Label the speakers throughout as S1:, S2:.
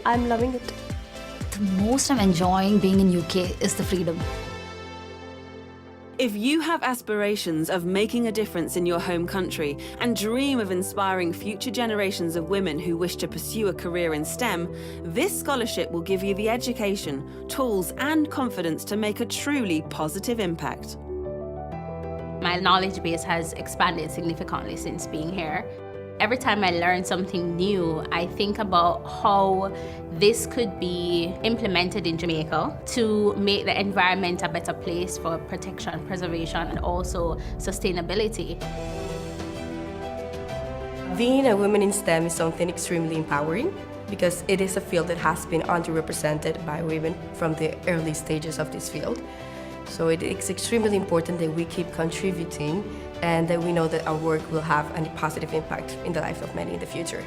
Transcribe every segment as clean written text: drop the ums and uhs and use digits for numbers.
S1: I'm loving it.
S2: The most I'm enjoying being in UK is the freedom.
S3: If you have aspirations of making a difference in your home country and dream of inspiring future generations of women who wish to pursue a career in STEM, this scholarship will give you the education, tools and confidence to make a truly positive impact.
S4: My knowledge base has expanded significantly since being here. Every time I learn something new, I think about how this could be implemented in Jamaica to make the environment a better place for protection, preservation, and also sustainability.
S1: Being a woman in STEM is something extremely empowering because it is a field that has been underrepresented by women from the early stages of this field. So it is extremely important that we keep contributing and that we know that our work will have a positive impact in the life of many in the future.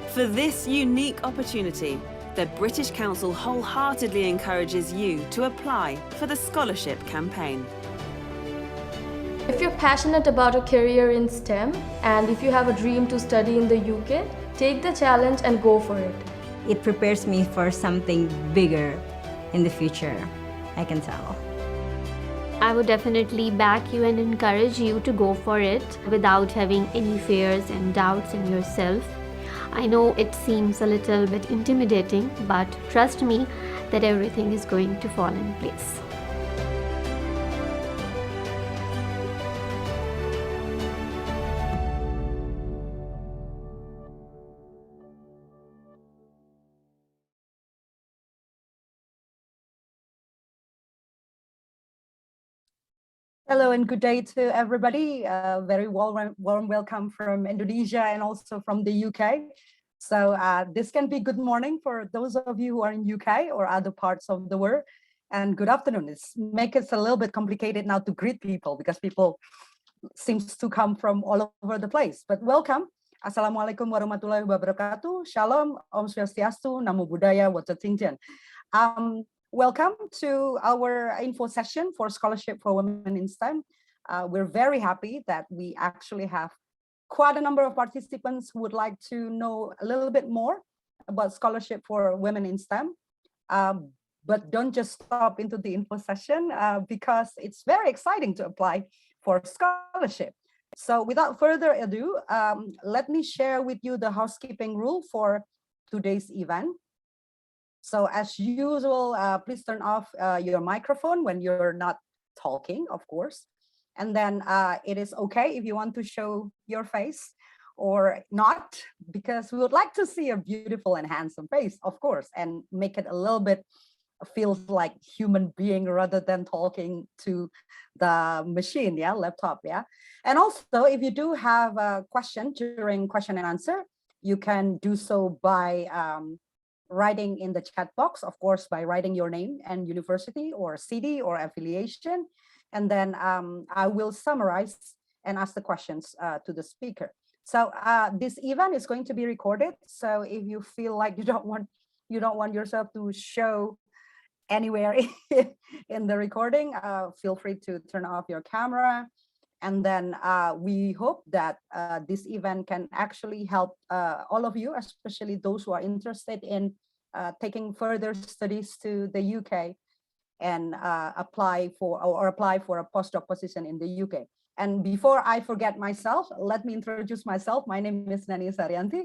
S3: For this unique opportunity, the British Council wholeheartedly encourages you to apply for the scholarship campaign.
S5: If you're passionate about a career in STEM and if you have a dream to study in the UK, take the challenge and go for it.
S6: It prepares me for something bigger in the future, I can tell.
S7: I would definitely back you and encourage you to go for it without having any fears and doubts in yourself. I know it seems a little bit intimidating, but trust me that everything is going to fall in place.
S8: Hello and good day to everybody. Very warm welcome from Indonesia and also from the UK. So this can be good morning for those of you who are in UK or other parts of the world. And good afternoon. It makes it a little bit complicated now to greet people because people seems to come from all over the place. But welcome. Assalamualaikum warahmatullahi wabarakatuh. Shalom, Om Swastiastu, Namo Buddhaya, Wachatingjan. Welcome to our info session for Scholarship for Women in STEM. We're very happy that we actually have quite a number of participants who would like to know a little bit more about Scholarship for Women in STEM. But don't just stop into the info session because it's very exciting to apply for scholarship. So without further ado, let me share with you the housekeeping rule for today's event. So as usual, please turn off your microphone when you're not talking, of course. And then it is okay if you want to show your face or not, because we would like to see a beautiful and handsome face, of course, and make it a little bit feels like human being rather than talking to the machine, yeah, laptop, yeah. And also, if you do have a question during question and answer, you can do so by writing in the chat box, of course, by writing your name and university or city or affiliation. And then I will summarize and ask the questions to the speaker. So this event is going to be recorded. So if you feel like you don't want yourself to show anywhere in the recording, feel free to turn off your camera. And then we hope that this event can actually help all of you, especially those who are interested in taking further studies to the UK and apply for a postdoc position in the UK. And before I forget myself, let me introduce myself. My name is Nani Saryanti.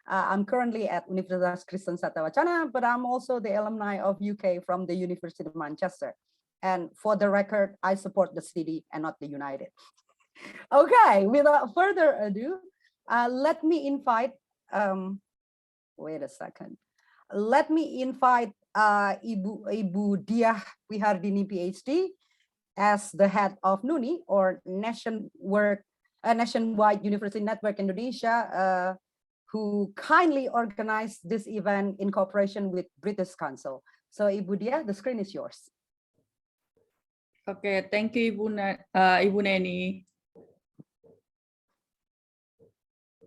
S8: I'm currently at Universitas Kristen Satawacana, but I'm also the alumni of UK from the University of Manchester. And for the record, I support the city and not the United. Okay, without further ado, let me invite, wait a second. Let me invite Ibu Diah Wihardini, PhD, as the head of NUNI, or Nationwide University Network Indonesia, who kindly organized this event in cooperation with British Council. So Ibu Diah, the screen is yours.
S9: Okay, thank you, Ibu Neni.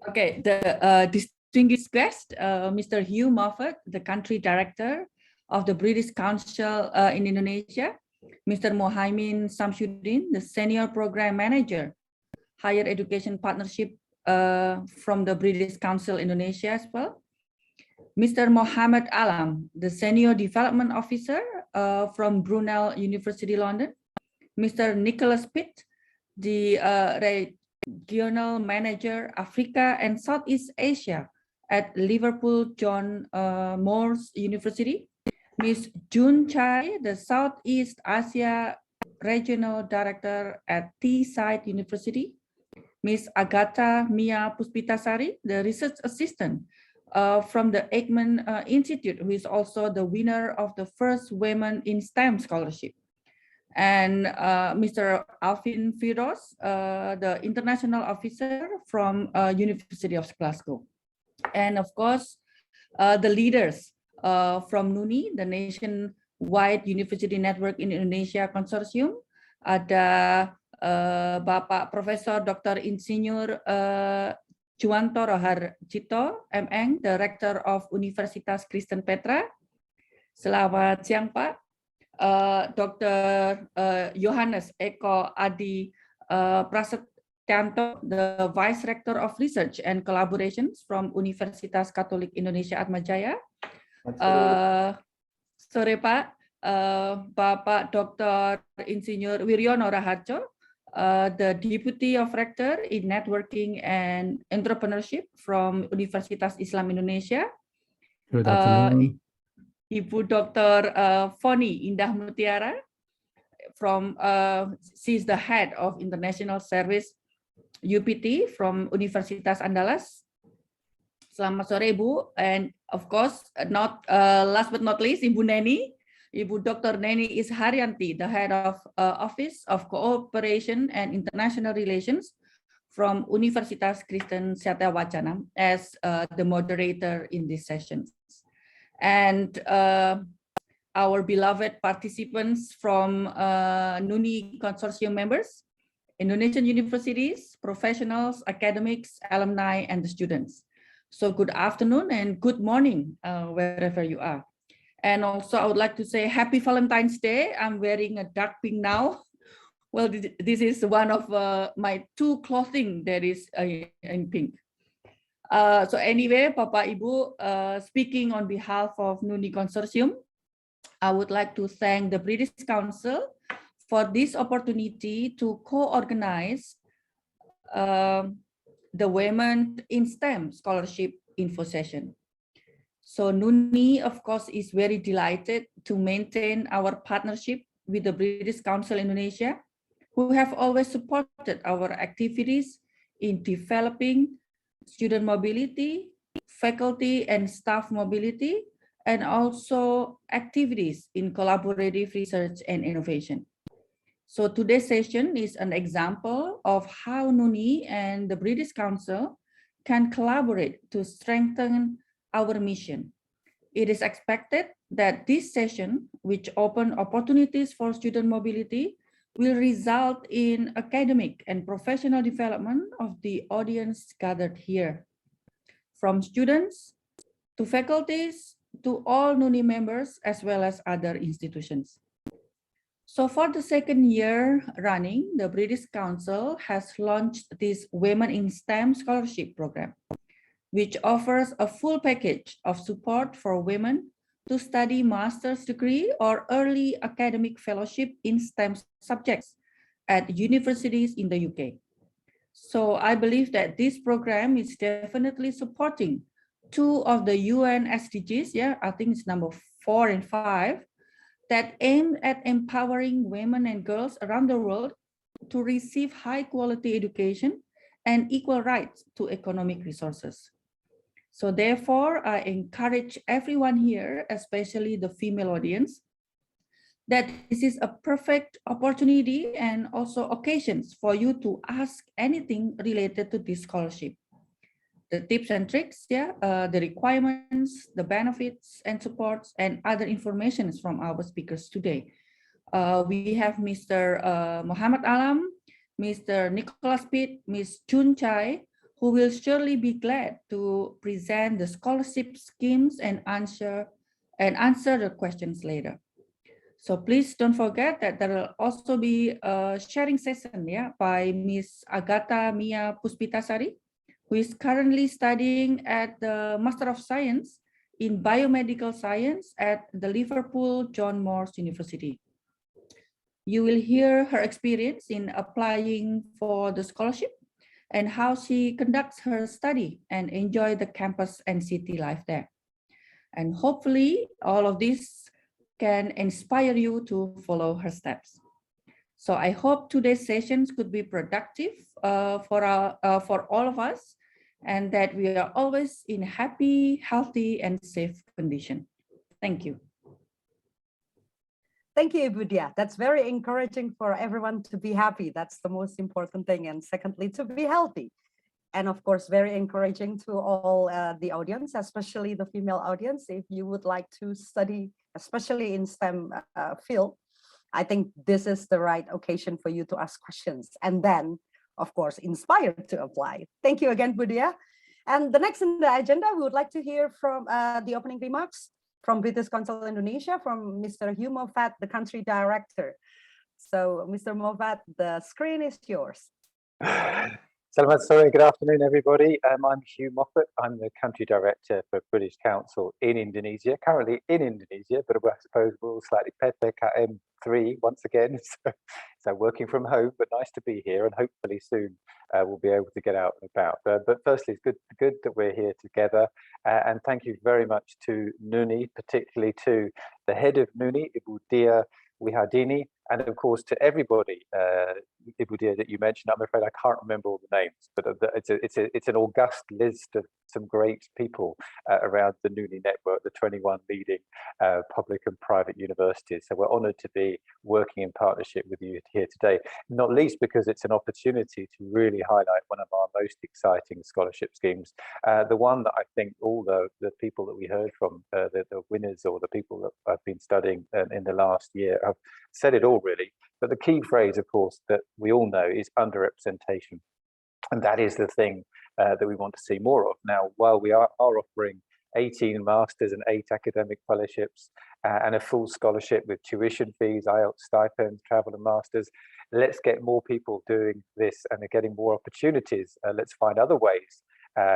S9: Okay, the distinguished guest, Mr. Hugh Moffat, the country director of the British Council in Indonesia, Mr. Mohaimin Samsudin, the senior program manager, higher education partnership from the British Council Indonesia as well, Mr. Mohammed Alam, the Senior Development Officer from Brunel University, London. Mr. Nicholas Pitt, the Regional Manager, Africa and Southeast Asia at Liverpool John Moores University. Ms. Jun Chai, the Southeast Asia Regional Director at Teesside University. Ms. Agatha Mia Puspitasari, the Research Assistant from the Ekman Institute, who is also the winner of the first Women in STEM Scholarship. And Mr. Alvin Firoz, the International Officer from University of Glasgow. And of course, the leaders from NUNI, the Nationwide University Network in Indonesia Consortium, ada Bapak Profesor Dr. Insinyur Juwanto Roharjito, MN, Director of Universitas Kristen Petra. Selamat siang, Pak. Dr. Johannes Eko Adi Prasetyanto, the Vice Rector of Research and Collaborations from Universitas Katolik Indonesia Atmajaya. Sore Pak, Bapak Dr. Insinyur Wiryono Raharjo, the Deputy of Rector in Networking and Entrepreneurship from Universitas Islam Indonesia.
S10: Good afternoon.
S9: Ibu Dr. Foni Indah Mutiara, from she's the head of International Service UPT from Universitas Andalas. Selamat sore Ibu, and of course, not last but not least, Ibu Neni. Ibu Dr. Neni Isharyanti, the head of Office of Cooperation and International Relations from Universitas Kristen Satya-Wacana as the moderator in this session. And our beloved participants from NUNI Consortium members, Indonesian universities, professionals, academics, alumni, and the students. So good afternoon and good morning, wherever you are. And also I would like to say happy Valentine's Day. I'm wearing a dark pink now. Well, this is one of my two clothing that is in pink. So anyway, Bapak Ibu, speaking on behalf of NUNI Consortium, I would like to thank the British Council for this opportunity to co-organize the Women in STEM Scholarship Info Session. So NUNI, of course, is very delighted to maintain our partnership with the British Council Indonesia, who have always supported our activities in developing student mobility, faculty and staff mobility, and also activities in collaborative research and innovation. So today's session is an example of how NUNI and the British Council can collaborate to strengthen our mission. It is expected that this session, which open opportunities for student mobility, will result in academic and professional development of the audience gathered here. From students to faculties to all NUNI members as well as other institutions. So for the second year running, the British Council has launched this Women in STEM Scholarship Program, which offers a full package of support for women to study master's degree or early academic fellowship in STEM subjects at universities in the UK. So I believe that this program is definitely supporting two of the UN SDGs, I think it's number 4 and 5, that aim at empowering women and girls around the world to receive high quality education and equal rights to economic resources. So therefore, I encourage everyone here, especially the female audience, that this is a perfect opportunity and also occasions for you to ask anything related to this scholarship. The tips and tricks, the requirements, the benefits and supports, and other information from our speakers today. We have Mr. Mohammed Alam, Mr. Nicholas Pitt, Ms. Jun Chai, who will surely be glad to present the scholarship schemes and answer the questions later. So please don't forget that there will also be a sharing session by Ms. Agatha Mia Puspitasari, who is currently studying at the Master of Science in biomedical science at the Liverpool John Moores University. You will hear her experience in applying for the scholarship and how she conducts her study and enjoy the campus and city life there. And hopefully all of this can inspire you to follow her steps. So I hope today's sessions could be productive for all of us, and that we are always in happy, healthy, and safe condition. Thank you.
S8: Thank you, Ibu Dia. That's very encouraging for everyone to be happy. That's the most important thing. And secondly, to be healthy. And of course, very encouraging to all the audience, especially the female audience. If you would like to study, especially in STEM field, I think this is the right occasion for you to ask questions and then, of course, inspired to apply. Thank you again, Bu Dia. And the next in the agenda, we would like to hear from the opening remarks from British Council Indonesia, from Mr. Hugh Moffat, the country director. So, Mr. Moffat, the screen is yours.
S11: Selamat sore, good afternoon, everybody. I'm Hugh Moffat. I'm the country director for British Council in Indonesia, currently in Indonesia, but I suppose we're all slightly PPKM 3 once again. So working from home, but nice to be here, and hopefully soon we'll be able to get out and about. But firstly, it's good that we're here together. And thank you very much to Nuni, particularly to the head of Nuni, Ibu Dia Wihardini, and of course to everybody, Ibu Dia, that you mentioned. I'm afraid I can't remember all the names, but it's an august list of some great people around the Nuni network, the 21 leading public and private universities. So we're honoured to be working in partnership with you here today, not least because it's an opportunity to really highlight one of our most exciting scholarship schemes, the one that I think all the people that we heard from, the winners or the people that have been studying in the last year have said it all really. But the key phrase, of course, that we all know is underrepresentation. And that is the thing that we want to see more of. Now, while we are offering 18 masters and 8 academic fellowships and a full scholarship with tuition fees, IELTS stipends, travel and masters, let's get more people doing this and getting more opportunities. Let's find other ways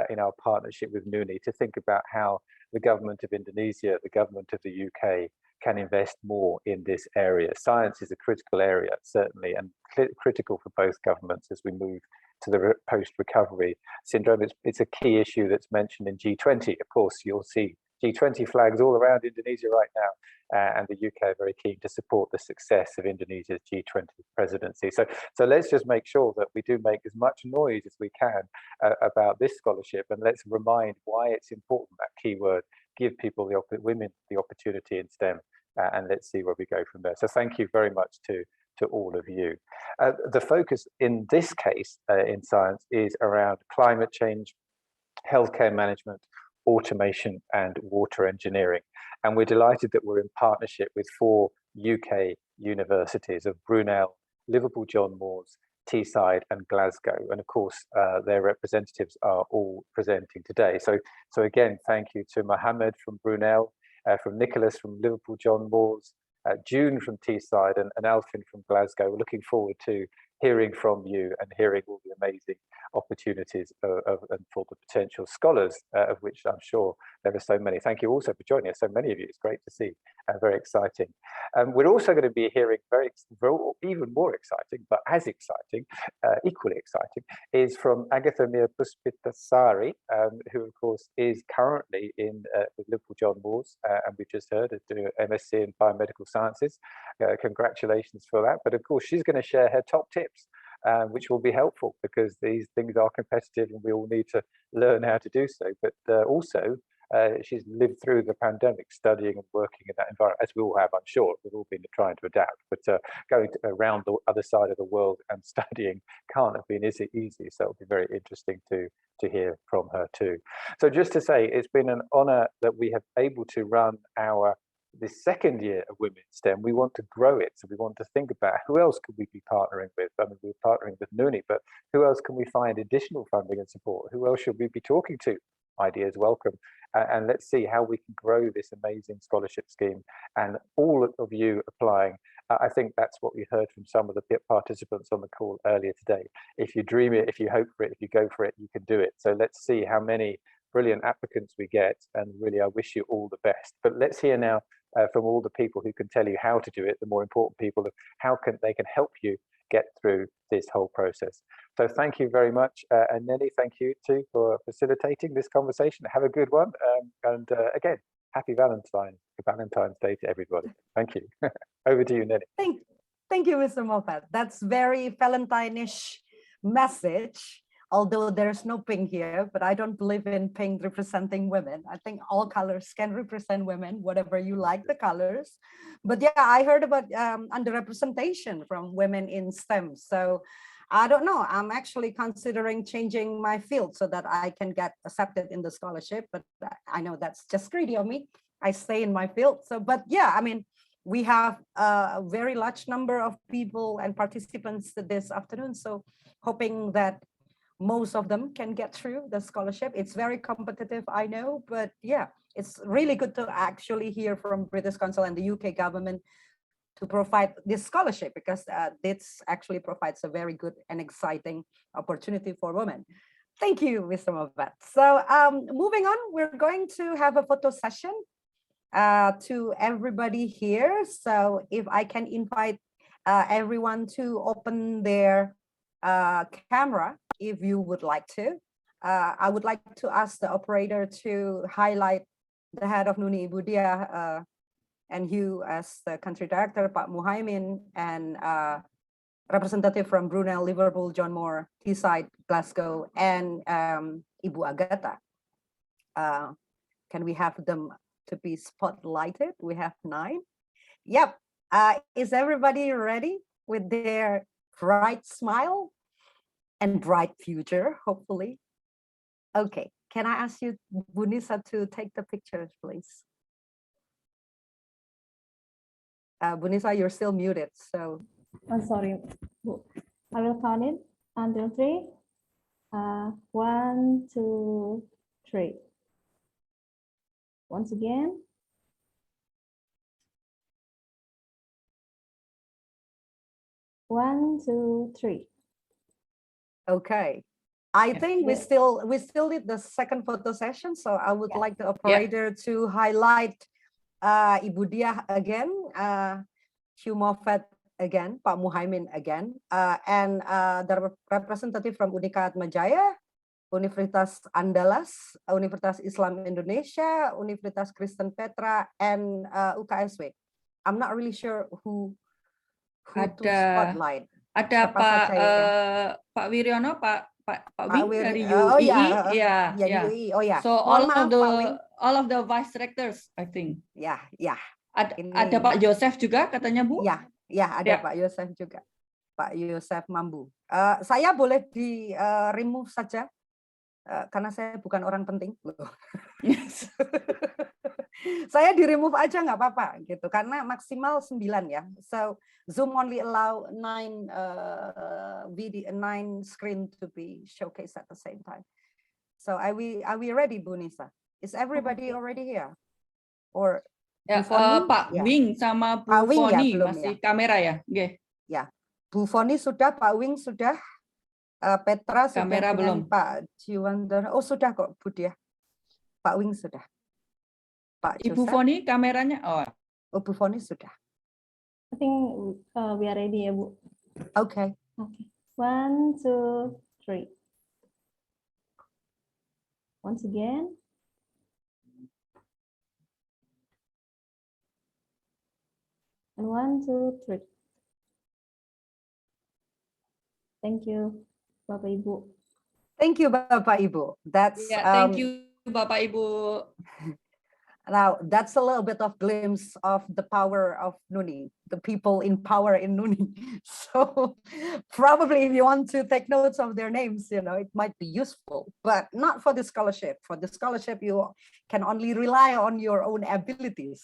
S11: in our partnership with Nuni to think about how the government of Indonesia, the government of the UK, can invest more in this area. Science is a critical area, certainly, and critical for both governments as we move to the post-recovery syndrome. It's a key issue that's mentioned in G20. Of course, you'll see G20 flags all around Indonesia right now, and the UK are very keen to support the success of Indonesia's G20 presidency. So let's just make sure that we do make as much noise as we can about this scholarship, and let's remind why it's important, that key word, give people, women, the opportunity in STEM, and let's see where we go from there. So thank you very much to all of you. The focus in this case in science is around climate change, healthcare management, automation, and water engineering. And we're delighted that we're in partnership with 4 UK universities of Brunel, Liverpool John Moores, Teesside and Glasgow, and of course their representatives are all presenting today. So again, thank you to Mohammed from Brunel, from Nicholas from Liverpool John Moores, June from Teesside, and Alfin from Glasgow. We're looking forward to hearing from you and hearing all the amazing opportunities and for the potential scholars, of which I'm sure there are so many. Thank you also for joining us, so many of you. It's great to see, very exciting. We're also going to be hearing even more exciting, but as exciting, equally exciting, is from Agatha Mia Puspitasari, who of course is currently in with Liverpool John Moores, and we've just heard is doing an MSc in biomedical sciences. Congratulations for that. But of course, she's going to share her top tips, which will be helpful because these things are competitive and we all need to learn how to do so. But also, she's lived through the pandemic, studying and working in that environment, as we all have, I'm sure. We've all been trying to adapt, but going around the other side of the world and studying can't have been easy. So it'll be very interesting to hear from her too. So just to say, it's been an honor that we have able to run this second year of Women in STEM. We want to grow it. So we want to think about who else could we be partnering with? I mean, we're partnering with Nuni, but who else can we find additional funding and support? Who else should we be talking to? Ideas welcome. And let's see how we can grow this amazing scholarship scheme. And all of you applying, I think that's what we heard from some of the participants on the call earlier today. If you dream it, if you hope for it, if you go for it, you can do it. So let's see how many brilliant applicants we get, and really I wish you all the best. But let's hear now from all the people who can tell you how to do it, the more important people, of how they can help you get through this whole process. So thank you very much, and Nelly, thank you too for facilitating this conversation. Have a good one, and again, happy Valentine's Day to everybody. Thank you. Over to you, Nelly.
S8: Thank you, Mr. Moffat. That's very Valentine-ish message, although there's no pink here, but I don't believe in pink representing women. I think all colors can represent women, whatever you like the colors. But yeah, I heard about underrepresentation from women in STEM. So I don't know, I'm actually considering changing my field so that I can get accepted in the scholarship, but I know that's just greedy of me. I stay in my field. So, but yeah, I mean, we have a very large number of people and participants this afternoon. So hoping that most of them can get through the scholarship. It's very competitive, I know, but yeah, it's really good to actually hear from British Council and the UK government to provide this scholarship, because this actually provides a very good and exciting opportunity for women. Thank you, Mr. Moffat. So moving on, we're going to have a photo session to everybody here. So if I can invite everyone to open their camera, if you would like to. I would like to ask the operator to highlight the head of Nuni Ibu Diah and you as the country director, Pak Muhaimin, and representative from Brunel, Liverpool, John Moore, Teesside, Glasgow, and Ibu Agatha. Can we have them to be spotlighted? We have 9. Yep. Is everybody ready with their bright smile and bright future, hopefully? Okay. Can I ask you, Bunisa, to take the pictures, please? Bunisa, you're still muted, so.
S12: I'm sorry. I will count it until 3. 1, 2, 3. Once again. One, 2, 3.
S8: Okay. I think we still need the second photo session, so I would like the operator to highlight Ibu Diah again, Hugh Moffat again, Pak Muhaimin again, and the representative from Unika Atmajaya, Universitas Andalas, Universitas Islam Indonesia, Universitas Kristen Petra, and UKSW. I'm not really sure who to spotlight.
S9: Ada Pak Wiryono, Pak Wing dari UI. So all of the vice directors, I think. Ada Pak Yosef juga katanya, Bu?
S8: Ada Pak Yosef juga. Pak Yosef Mambu. Saya boleh di remove saja karena saya bukan orang penting. Saya di remove aja nggak apa-apa gitu, karena maksimal 9 ya. So Zoom only allow 9 screen to be showcased at the same time. So are we ready, Bu Nisa? Is everybody already here? Or
S9: Pak Wing sama Bu Foni masih kamera ya?
S8: Ya, Bu Foni sudah, Pak Wing sudah, Petra sudah,
S9: kamera belum.
S8: Pak Jiwandar, oh sudah kok Bu Diah. Pak Wing sudah. Pak
S9: Ibu Foni kameranya,
S8: oh Bu Foni sudah.
S12: I think we are ready ya, Bu.
S8: Okay.
S12: 1, 2, 3. Once again. And 1, 2, 3. Thank you, Bapak Ibu.
S8: Thank you, Bapak Ibu. That's
S9: thank you, Bapak Ibu.
S8: Now, that's a little bit of glimpse of the power of Nuni, the people in power in Nuni. So probably if you want to take notes of their names, you know, it might be useful, but not for the scholarship. For the scholarship, you can only rely on your own abilities.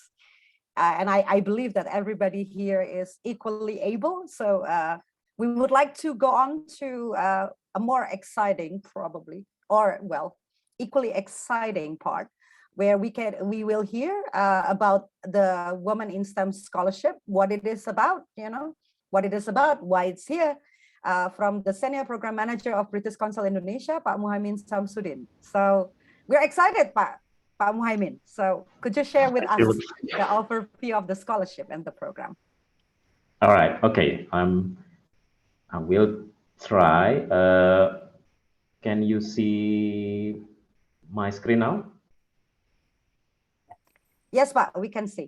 S8: And I believe that everybody here is equally able. So we would like to go on to a more exciting, probably, or well, equally exciting part, where we will hear about the Women in STEM Scholarship, what it is about, you know, what it is about, why it's here, from the Senior Program Manager of British Council Indonesia, Pak Muhaimin Samsudin. So We're excited, Pak Muhaimin. So could you share with us the overview of the scholarship and the program?
S10: All right. Okay. I will try. Can you see my screen now?
S8: Yes, Pak, we can see.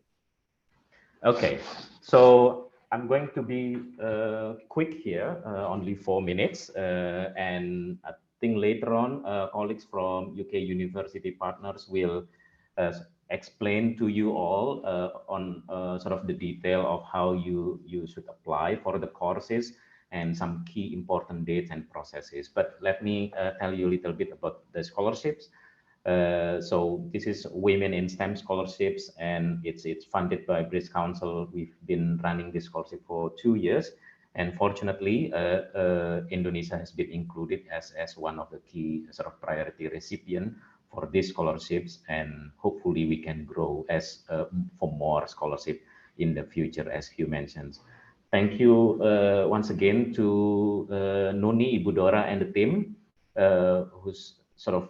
S10: Okay. So I'm going to be quick here, only 4 minutes. And I think later on, colleagues from UK university partners will explain to you all on sort of the detail of how you should apply for the courses and some key important dates and processes. But let me tell you a little bit about the scholarships. So this is Women in STEM scholarships, and it's funded by British Council. We've been running this scholarship for 2 years, and fortunately, Indonesia has been included as one of the key sort of priority recipient for these scholarships, and hopefully we can grow as for more scholarship in the future, as Hugh mentioned. Thank you once again to Nuni, Ibu Dora, and the team who's sort of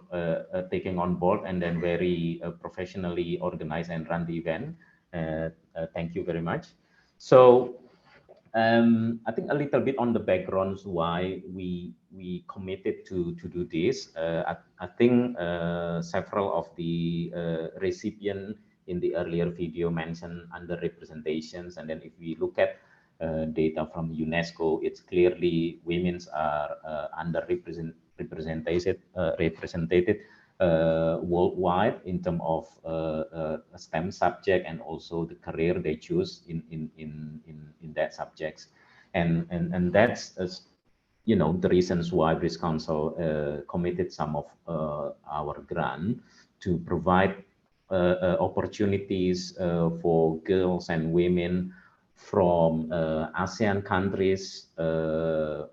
S10: taking on board and then very professionally organize and run the event. Thank you very much. So I think a little bit on the backgrounds why we committed to do this. I think several of the recipient in the earlier video mentioned underrepresentations, and then if we look at data from UNESCO, it's clearly women's are underrepresented represented worldwide in terms of STEM subject and also the career they choose in that subjects, and that's you know the reasons why British Council committed some of our grant to provide opportunities for girls and women from ASEAN countries,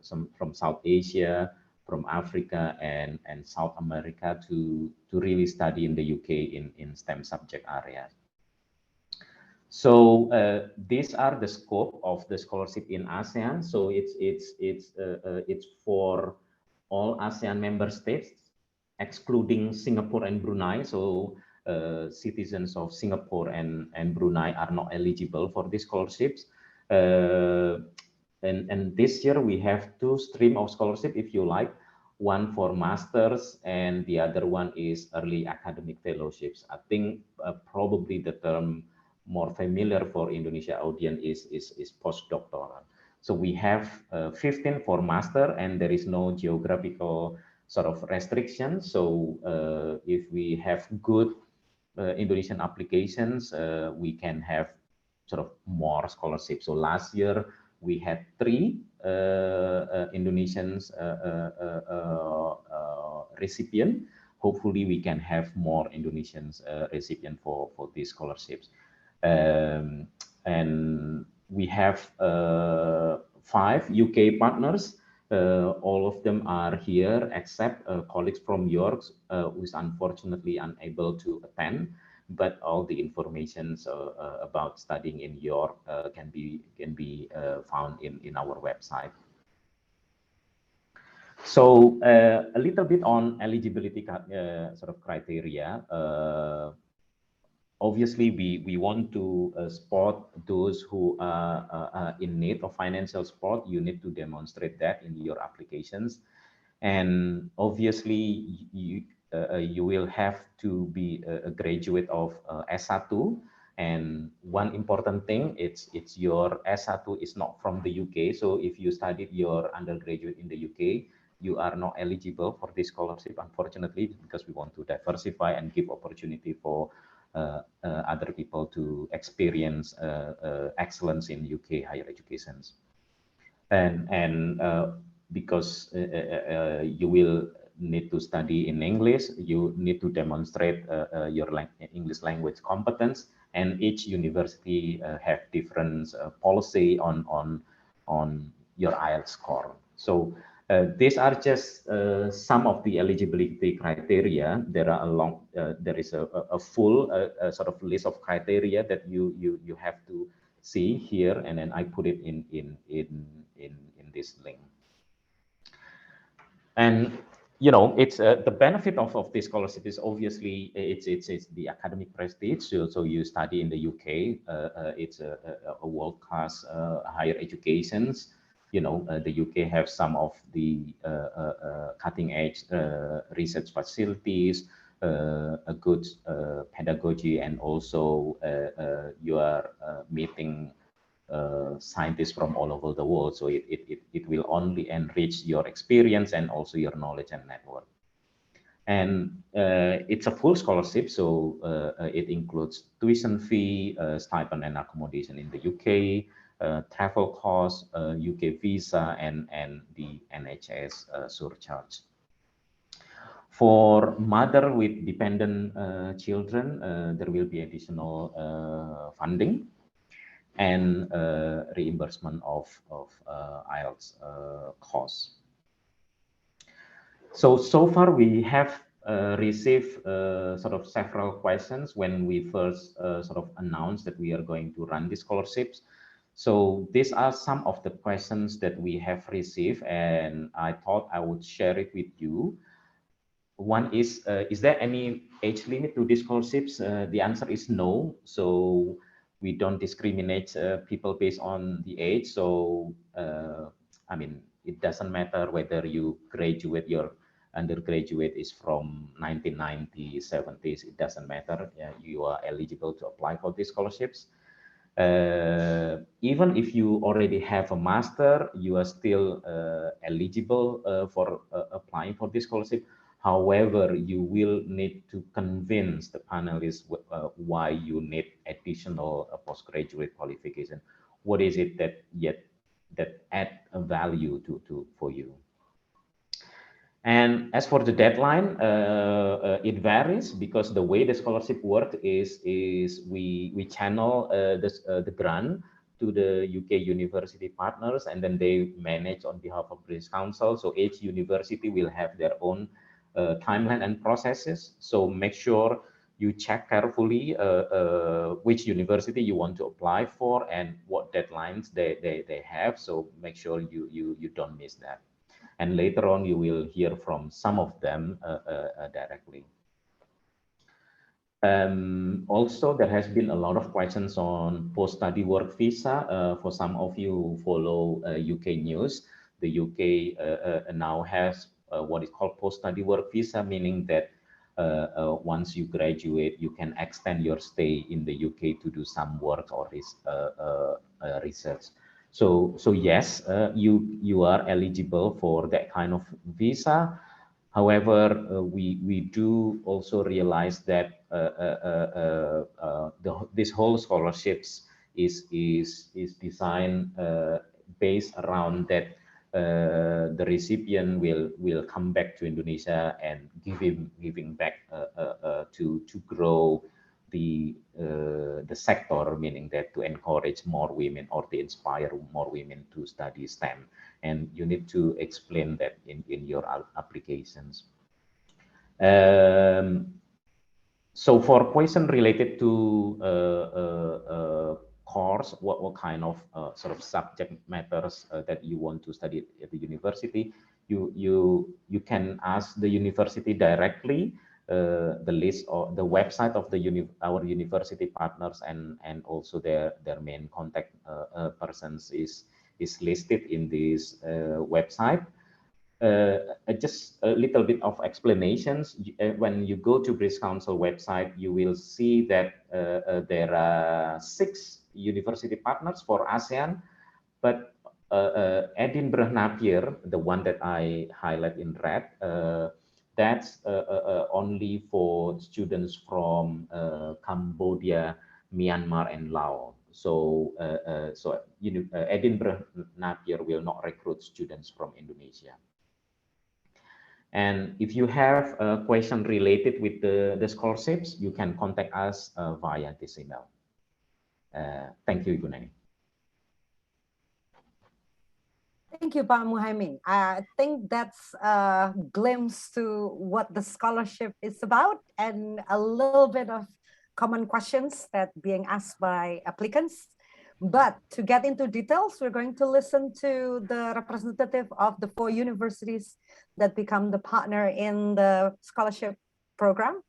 S10: some from South Asia, from Africa and South America to really study in the UK in STEM subject areas. So these are the scope of the scholarship in ASEAN. So it's for all ASEAN member states, excluding Singapore and Brunei. So citizens of Singapore and Brunei are not eligible for these scholarships. And this year we have 2 streams of scholarship, if you like, one for masters and the other one is early academic fellowships. I think probably the term more familiar for Indonesia audience is postdoctoral. So we have 15 for master, and there is no geographical sort of restriction. So if we have good Indonesian applications, we can have sort of more scholarships. So last year we had 3 Indonesians recipient. Hopefully we can have more Indonesians recipient for these scholarships. And we have 5 UK partners. All of them are here except colleagues from York, who is unfortunately unable to attend. But all the information about studying in York can be found in our website. So a little bit on eligibility sort of criteria. Obviously, we want to support those who are in need of financial support. You need to demonstrate that in your applications. And obviously, you will have to be a graduate of S1. And one important thing, it's your S1 is not from the UK. So if you studied your undergraduate in the UK, you are not eligible for this scholarship, unfortunately, because we want to diversify and give opportunity for other people to experience excellence in UK higher educations. And because you will need to study in English, you need to demonstrate your English language competence, and each university have different policy on your IELTS score. So these are just some of the eligibility criteria. There are there is a full sort of list of criteria that you have to see here, and then I put it in this link. And it's the benefit of this scholarship is obviously it's the academic prestige. So you study in the UK, it's a world-class higher educations. The UK have some of the cutting-edge research facilities, a good pedagogy, and also you are meeting scientists from all over the world. So it will only enrich your experience and also your knowledge and network. And it's a full scholarship, so it includes tuition fee, stipend and accommodation in the UK, travel costs, UK visa, and the NHS surcharge. For mother with dependent children, there will be additional funding and reimbursement of IELTS costs. So far we have received sort of several questions when we first sort of announced that we are going to run these scholarships. So these are some of the questions that we have received, and I thought I would share it with you. One is there any age limit to these scholarships? The answer is no. So we don't discriminate people based on the age. So, I mean, it doesn't matter whether you graduate, your undergraduate is from 1990s, 70s, it doesn't matter. You are eligible to apply for these scholarships. Even if you already have a master, you are still eligible for applying for this scholarship. However, you will need to convince the panelists why you need additional postgraduate qualification. What is it that add a value for you? And as for the deadline, it varies because the way the scholarship works is we channel the grant to the UK university partners, and then they manage on behalf of British Council. So each university will have their own timeline and processes. So make sure you check carefully which university you want to apply for and what deadlines they have. So make sure you don't miss that. And later on, you will hear from some of them directly. Also, there has been a lot of questions on post-study work visa. For some of you who follow UK news, the UK now has what is called post-study work visa, meaning that once you graduate, you can extend your stay in the UK to do some work or research. So yes, you are eligible for that kind of visa. However, we do also realize that this whole scholarships is designed based around that the recipient will come back to Indonesia and giving back to grow the sector, meaning that to encourage more women or to inspire more women to study STEM. And you need to explain that in your applications. So for question related to course, what kind of sort of subject matters that you want to study at the university, you can ask the university directly. The list or the website of our university partners and also their main contact persons is listed in this website. Just a little bit of explanations. When you go to British Council website, you will see that there are 6 university partners for ASEAN, but Edinburgh Napier, the one that I highlight in red, that's only for students from Cambodia, Myanmar, and Laos. So, Edinburgh Napier will not recruit students from Indonesia. And if you have a question related with the scholarships, you can contact us via this email. Thank you, Ibu Neni.
S8: Thank you, Pak Muhaimin. I think that's a glimpse to what the scholarship is about and a little bit of common questions that being asked by applicants. But to get into details, we're going to listen to the representative of the 4 universities that become the partner in the scholarship program.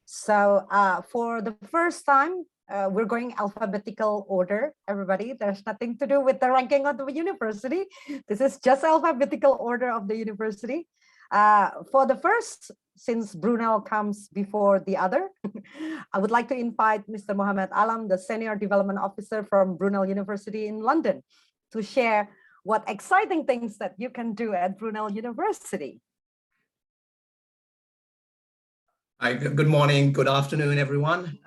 S8: So for the first time, we're going alphabetical order, everybody. There's nothing to do with the ranking of the university. This is just alphabetical order of the university. For the first, since Brunel comes before the other, I would like to invite Mr. Mohammed Alam, the Senior Development Officer from Brunel University in London, to share what exciting things that you can do at Brunel University.
S13: Hi, good morning, good afternoon, everyone.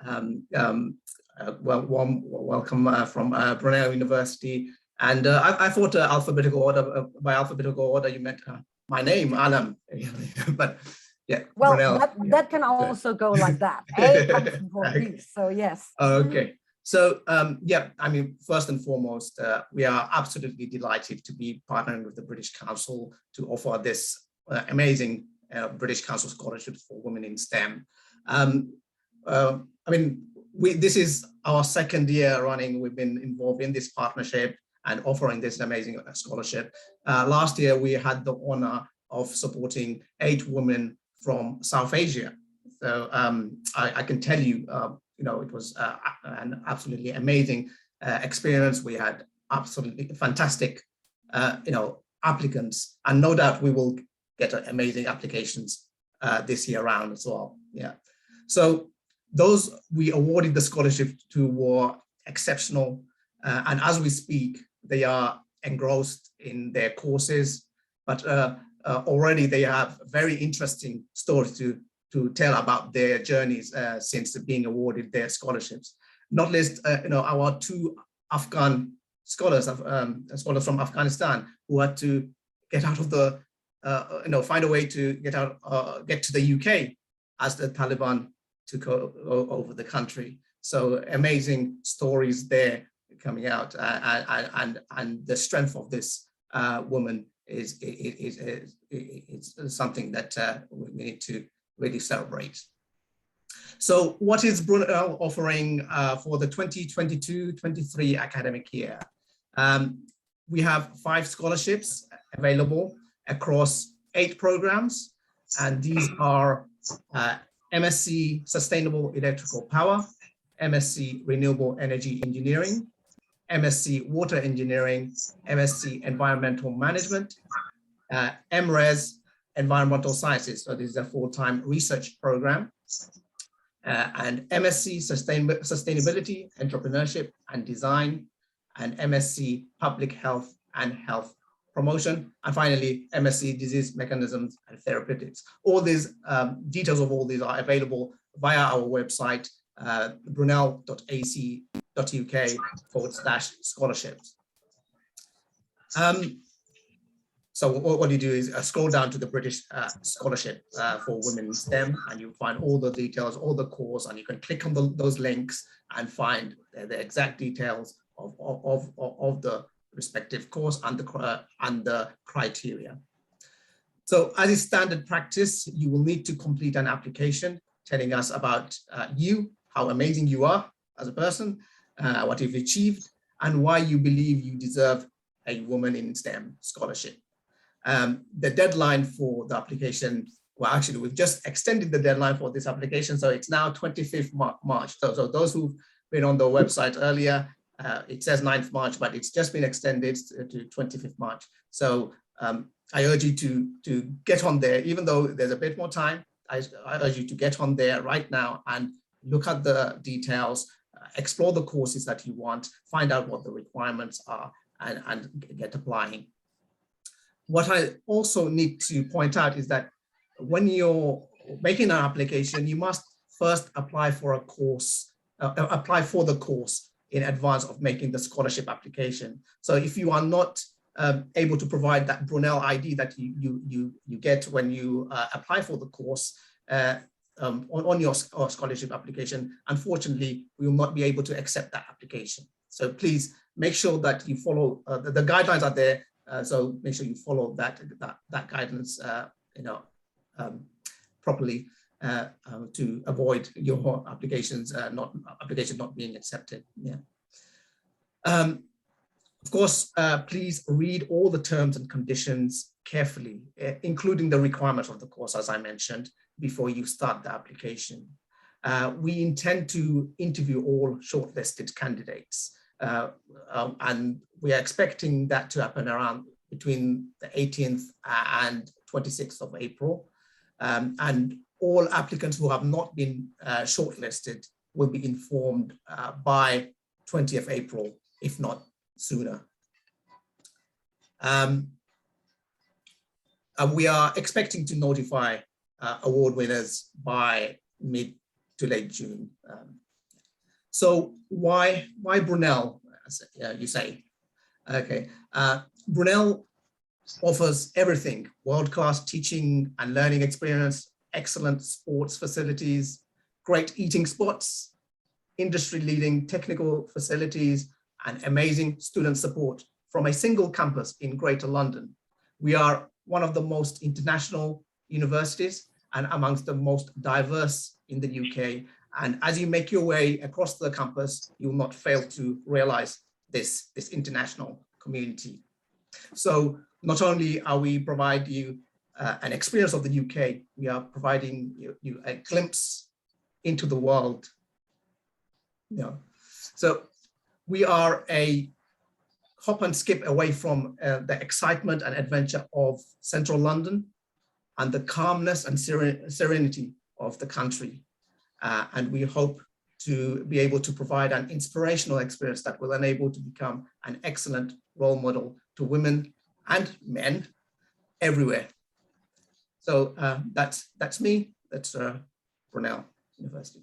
S13: Warm welcome from Brunel University. And I thought alphabetical order, by alphabetical order, you meant my name, Alam. But yeah,
S8: well,
S13: Brunel,
S8: that can also go like that. A comes before B, so yes.
S13: Okay. So yeah, I mean, first and foremost, we are absolutely delighted to be partnering with the British Council to offer this amazing British Council Scholarship for Women in STEM. I mean, this is our second year running. We've been involved in this partnership and offering this amazing scholarship. Last year, we had the honor of supporting 8 women from South Asia. So I can tell you, you know, it was an absolutely amazing experience. We had absolutely fantastic, you know, applicants, and no doubt we will get amazing applications this year round as well. Yeah. So those we awarded the scholarship to were exceptional. And as we speak, they are engrossed in their courses, but already they have very interesting stories to tell about their journeys since being awarded their scholarships. Not least, you know, our 2 Afghan scholars, scholars from Afghanistan, who had to get out of the, you know, find a way to get to the UK as the Taliban took over the country. So amazing stories there coming out, and the strength of this woman is something that we need to really celebrate. So what is Brunel offering for the 2022-23 academic year? We have 5 scholarships available across 8 programs, and these are MSc Sustainable Electrical Power, MSc Renewable Energy Engineering, MSc Water Engineering, MSc Environmental Management, MRes Environmental Sciences, so this is a full-time research program, and MSc Sustainability, Entrepreneurship and Design, and MSc Public Health and Health Promotion, and finally MSc Disease Mechanisms and Therapeutics. All these details of all these are available via our website, brunel.ac.uk/scholarships. So what you do is scroll down to the British Scholarship for Women in STEM, and you'll find all the details, all the course, and you can click on those links and find the exact details of the respective course and the criteria. So as is standard practice, you will need to complete an application telling us about you, how amazing you are as a person, what you've achieved, and why you believe you deserve a Woman in STEM scholarship. The deadline for the application, well, actually, we've just extended the deadline for this application, so it's now 25th March. So those who've been on the website earlier, it says 9th March, but it's just been extended to 25th March. So I urge you to get on there, even though there's a bit more time. I urge you to get on there right now and look at the details, explore the courses that you want, find out what the requirements are, and get applying. What I also need to point out is that when you're making an application, you must first apply for a course, apply for the course in advance of making the scholarship application. So if you are not able to provide that Brunel ID that you get when you apply for the course on your scholarship application, unfortunately, we will not be able to accept that application. So please make sure that you follow, the guidelines are there, so make sure you follow that guidance properly to avoid your application not being accepted. Yeah. Of course, please read all the terms and conditions carefully, including the requirements of the course, as I mentioned, before you start the application. We intend to interview all shortlisted candidates, and we are expecting that to happen around between the 18th and 26th of April. And all applicants who have not been shortlisted will be informed by 20th April, if not sooner. We are expecting to notify award winners by mid to late June. So why Brunel, you say? Okay, Brunel offers everything: world-class teaching and learning experience, excellent sports facilities, great eating spots, industry-leading technical facilities, and amazing student support from a single campus in Greater London. We are one of the most international universities and amongst the most diverse in the UK. And as you make your way across the campus, you will not fail to realize this international community. So not only are we providing you an experience of the UK, we are providing you a glimpse into the world. So we are a hop and skip away from the excitement and adventure of central London and the calmness and serenity of the country. And we hope to be able to provide an inspirational experience that will enable to become an excellent role model to women and men everywhere. So that's me, that's Brunel University.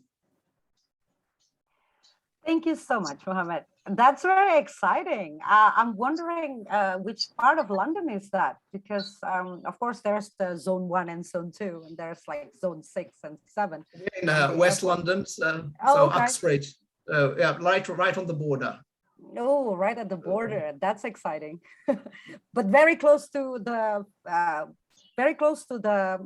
S8: Thank you so much, Mohammed. That's very exciting. I'm wondering which part of London is that? Because of course there's the zone 1 and zone 2, and there's like zone 6 and 7.
S13: In West London, so
S8: okay.
S13: Uxbridge, yeah, right on the border.
S8: Oh, right at the border. That's exciting. But very close to the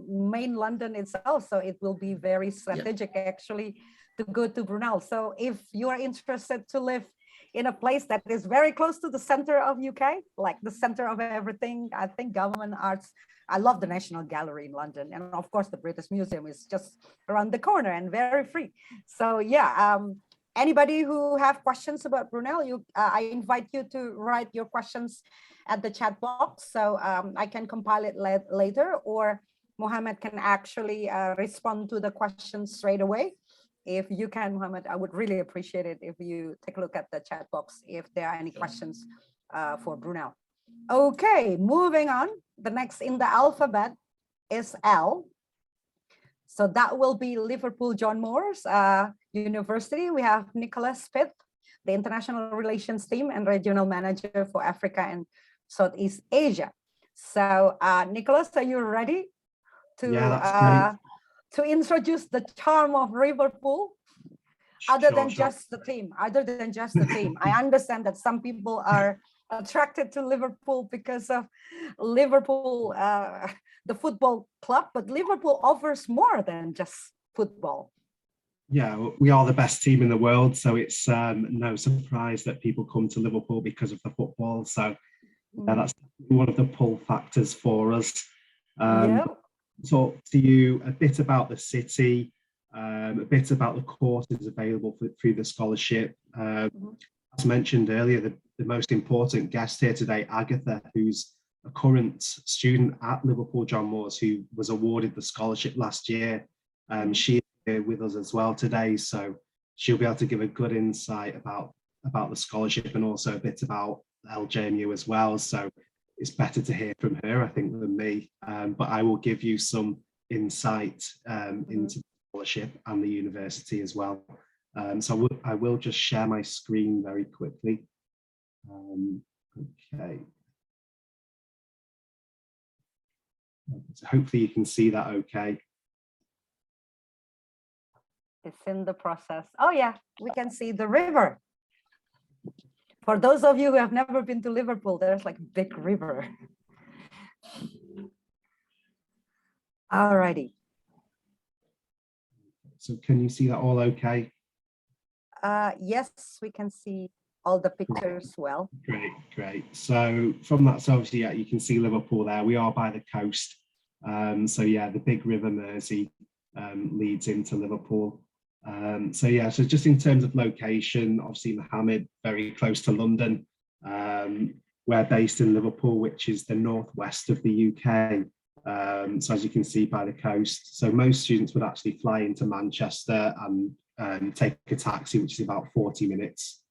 S8: main London itself. So it will be very strategic actually to go to Brunel. So if you are interested to live in a place that is very close to the center of UK, like the center of everything, I think government arts, I love the National Gallery in London. And of course, the British Museum is just around the corner and very free. So yeah, anybody who have questions about Brunel, I invite you to write your questions at the chat box. So I can compile it later, or Mohammed can actually respond to the questions straight away. If you can, Mohammed, I would really appreciate it if you take a look at the chat box if there are any questions for Brunel. Okay, moving on. The next in the alphabet is L. So that will be Liverpool John Moores University. We have Nicholas Pitt, the International Relations Team and Regional Manager for Africa and Southeast Asia. So Nicholas, are you ready to to introduce the charm of Liverpool? Other than just the team, I understand that some people are attracted to Liverpool because of Liverpool, the football club, but Liverpool offers more than just football.
S14: Yeah, we are the best team in the world, so it's no surprise that people come to Liverpool because of the football. So that's one of the pull factors for us. Talk to you a bit about the city, a bit about the courses available through the scholarship. As mentioned earlier, the most important guest here today, Agatha, who's a current student at Liverpool John Moores, who was awarded the scholarship last year. She is here with us as well today, so she'll be able to give a good insight about the scholarship and also a bit about LJMU as well. So it's better to hear from her, I think, than me. But I will give you some insight into the scholarship and the university as well. So I will just share my screen very quickly. Okay. So hopefully you can see that okay.
S8: It's in the process. Oh yeah, we can see the river. For those of you who have never been to Liverpool, there's like a big river. Alrighty.
S14: So can you see that all okay?
S8: Yes, we can see all the pictures well.
S14: Great. So from that, so obviously, yeah, you can see Liverpool there. We are by the coast. So yeah, the big River Mersey leads into Liverpool. So yeah, so just in terms of location, obviously Mohammed, very close to London. We're based in Liverpool, which is the northwest of the UK. So as you can see by the coast, so most students would actually fly into Manchester and take a taxi, which is about 40 minutes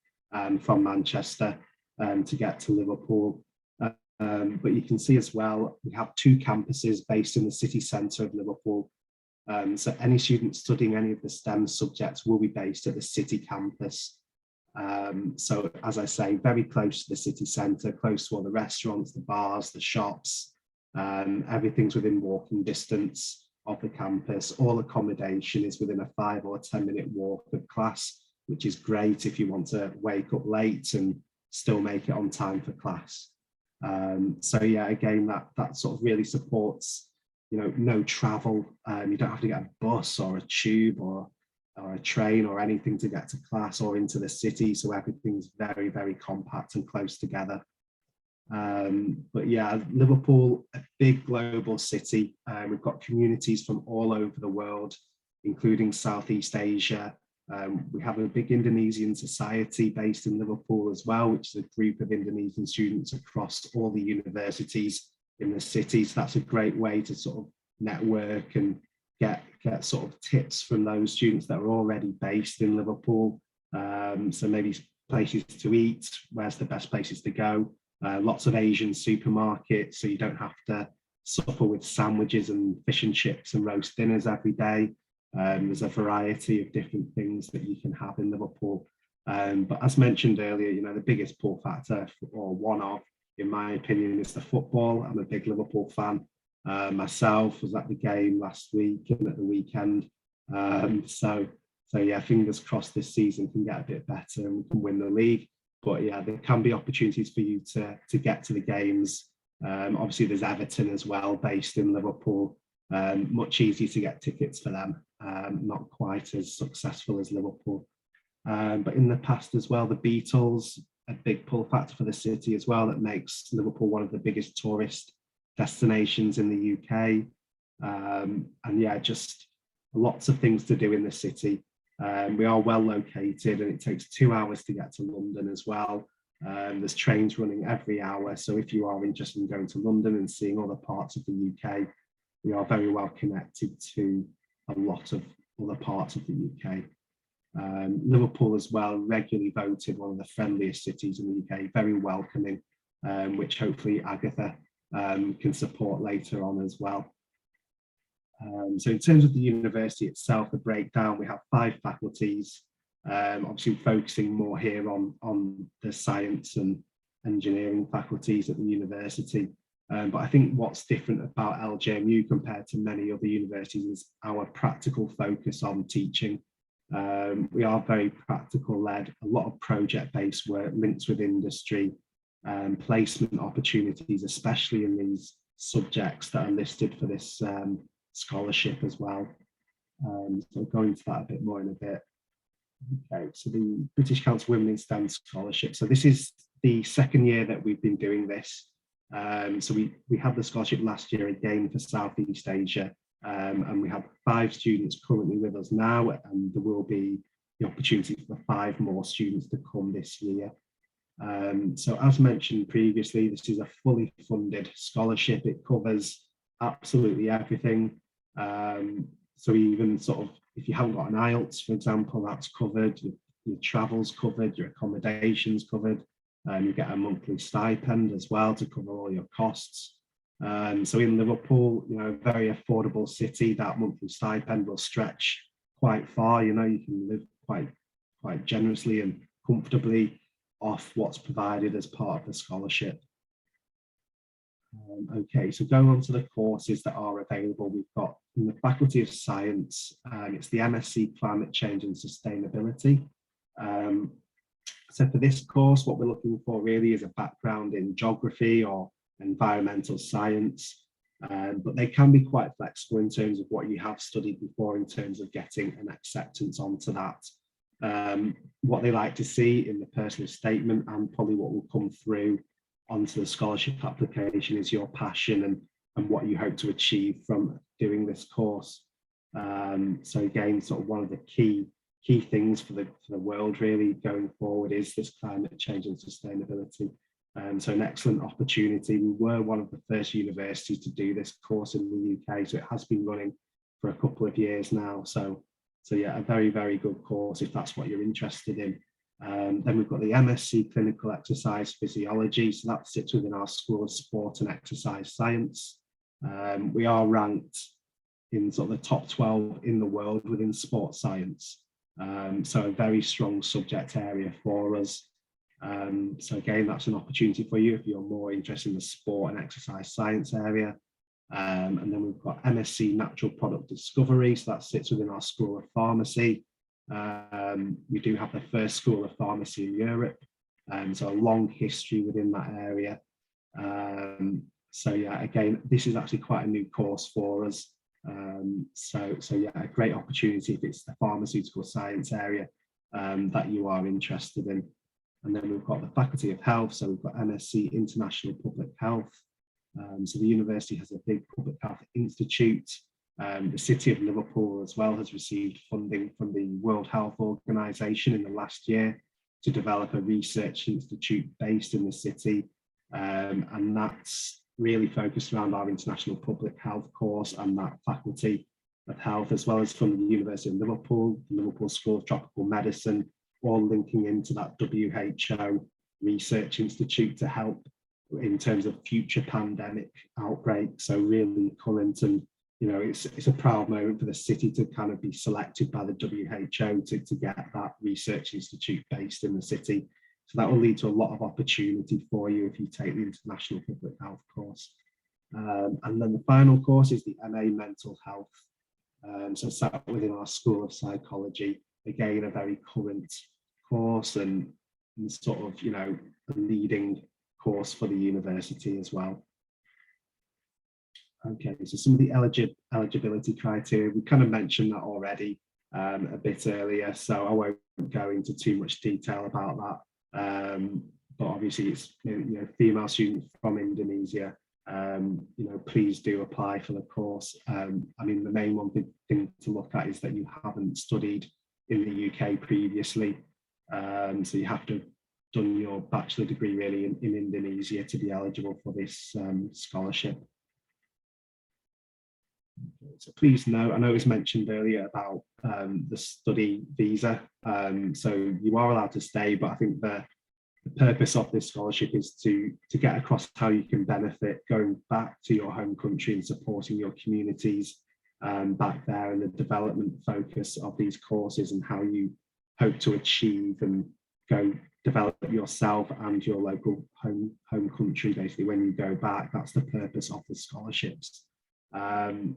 S14: from Manchester to get to Liverpool. But you can see as well, we have 2 campuses based in the city centre of Liverpool. So any student studying any of the STEM subjects will be based at the city campus. So as I say, very close to the city centre, close to all the restaurants, the bars, the shops, everything's within walking distance of the campus. All accommodation is within a 5 or 10 minute walk of class, which is great if you want to wake up late and still make it on time for class. So yeah, again, that sort of really supports, you know, no travel. You don't have to get a bus or a tube or a train or anything to get to class or into the city. So everything's very, very compact and close together. But yeah, Liverpool, a big global city. We've got communities from all over the world, including Southeast Asia. We have a big Indonesian society based in Liverpool as well, which is a group of Indonesian students across all the universities in the city. So that's a great way to sort of network and get sort of tips from those students that are already based in Liverpool. So maybe places to eat, where's the best places to go. Lots of Asian supermarkets, so you don't have to suffer with sandwiches and fish and chips and roast dinners every day. There's a variety of different things that you can have in Liverpool. But as mentioned earlier, you know, the biggest pull factor, or one of, in my opinion, is the football. I'm a big Liverpool fan. Myself was at the game last week and at the weekend. So yeah, fingers crossed this season can get a bit better and we can win the league. But yeah, there can be opportunities for you to get to the games. Obviously, there's Everton as well, based in Liverpool. Much easier to get tickets for them. Not quite as successful as Liverpool. But in the past as well, the Beatles, a big pull factor for the city as well, that makes Liverpool one of the biggest tourist destinations in the UK. And yeah, just lots of things to do in the city. We are well located and it takes 2 hours to get to London as well. There's trains running every hour. So if you are interested in going to London and seeing other parts of the UK, we are very well connected to a lot of other parts of the UK. Liverpool as well, regularly voted one of the friendliest cities in the UK, very welcoming, which hopefully Agatha can support later on as well. So in terms of the university itself, the breakdown, we have 5 faculties, obviously focusing more here on the science and engineering faculties at the university. But I think what's different about LJMU compared to many other universities is our practical focus on teaching. We are very practical led, a lot of project-based work, links with industry, placement opportunities, especially in these subjects that are listed for this scholarship as well. So I'll go into that a bit more in a bit. Okay, so the British Council Women in STEM Scholarship. So this is the 2nd year that we've been doing this. So we had the scholarship last year again for Southeast Asia, and we have 5 students currently with us now, and there will be the opportunity for 5 more students to come this year. So as mentioned previously, this is a fully funded scholarship. It covers absolutely everything. So even sort of, if you haven't got an IELTS, for example, that's covered, your travel's covered, your accommodation's covered, you get a monthly stipend as well to cover all your costs. So in Liverpool, you know, a very affordable city, that monthly stipend will stretch quite far. You know, you can live quite generously and comfortably off what's provided as part of the scholarship. Okay, so going on to the courses that are available, we've got in the Faculty of Science, it's the MSc Climate Change and Sustainability. So for this course, what we're looking for really is a background in geography or environmental science, but they can be quite flexible in terms of what you have studied before in terms of getting an acceptance onto that. what they like to see in the personal statement, and probably what will come through onto the scholarship application is your passion and what you hope to achieve from doing this course. So again, sort of one of the key things for the world really going forward is this climate change and sustainability. So an excellent opportunity. We were one of the first universities to do this course in the UK, so it has been running for a couple of years now. So yeah, a very, very good course if that's what you're interested in. Then we've got the MSc Clinical Exercise Physiology, so that sits within our School of Sport and Exercise Science. We are ranked in sort of the top 12 in the world within sports science. So a very strong subject area for us. So again, that's an opportunity for you if you're more interested in the sport and exercise science area. And then we've got MSc Natural Product Discovery, so that sits within our School of Pharmacy. We do have the first School of Pharmacy in Europe, so a long history within that area. So yeah, again, this is actually quite a new course for us. So yeah, a great opportunity if it's the pharmaceutical science area that you are interested in. And then we've got the Faculty of Health, so we've got MSc International Public Health. So the university has a big public health institute. The City of Liverpool as well has received funding from the World Health Organization in the last year to develop a research institute based in the city. And that's really focused around our international public health course and that Faculty of Health, as well as from the University of Liverpool, the Liverpool School of Tropical Medicine, all linking into that WHO Research Institute to help in terms of future pandemic outbreaks. So really current, and you know, it's a proud moment for the city to kind of be selected by the WHO to get that research institute based in the city. So that will lead to a lot of opportunity for you if you take the International Public Health course. And then the final course is the MA Mental Health. So sat within our School of Psychology, again, a very current course and sort of, you know, a leading course for the university as well. Okay, so some of the eligibility criteria, we kind of mentioned that already a bit earlier, so I won't go into too much detail about that. But obviously it's, you know, female students from Indonesia, you know, please do apply for the course. I mean, the main one thing to look at is that you haven't studied in the UK previously. So you have to have done your bachelor degree really in Indonesia to be eligible for this scholarship. So please note, I know it was mentioned earlier about the study visa. So you are allowed to stay, but I think the purpose of this scholarship is to get across how you can benefit going back to your home country and supporting your communities back there, and the development focus of these courses and how you hope to achieve and go develop yourself and your local home country basically when you go back. That's the purpose of the scholarships.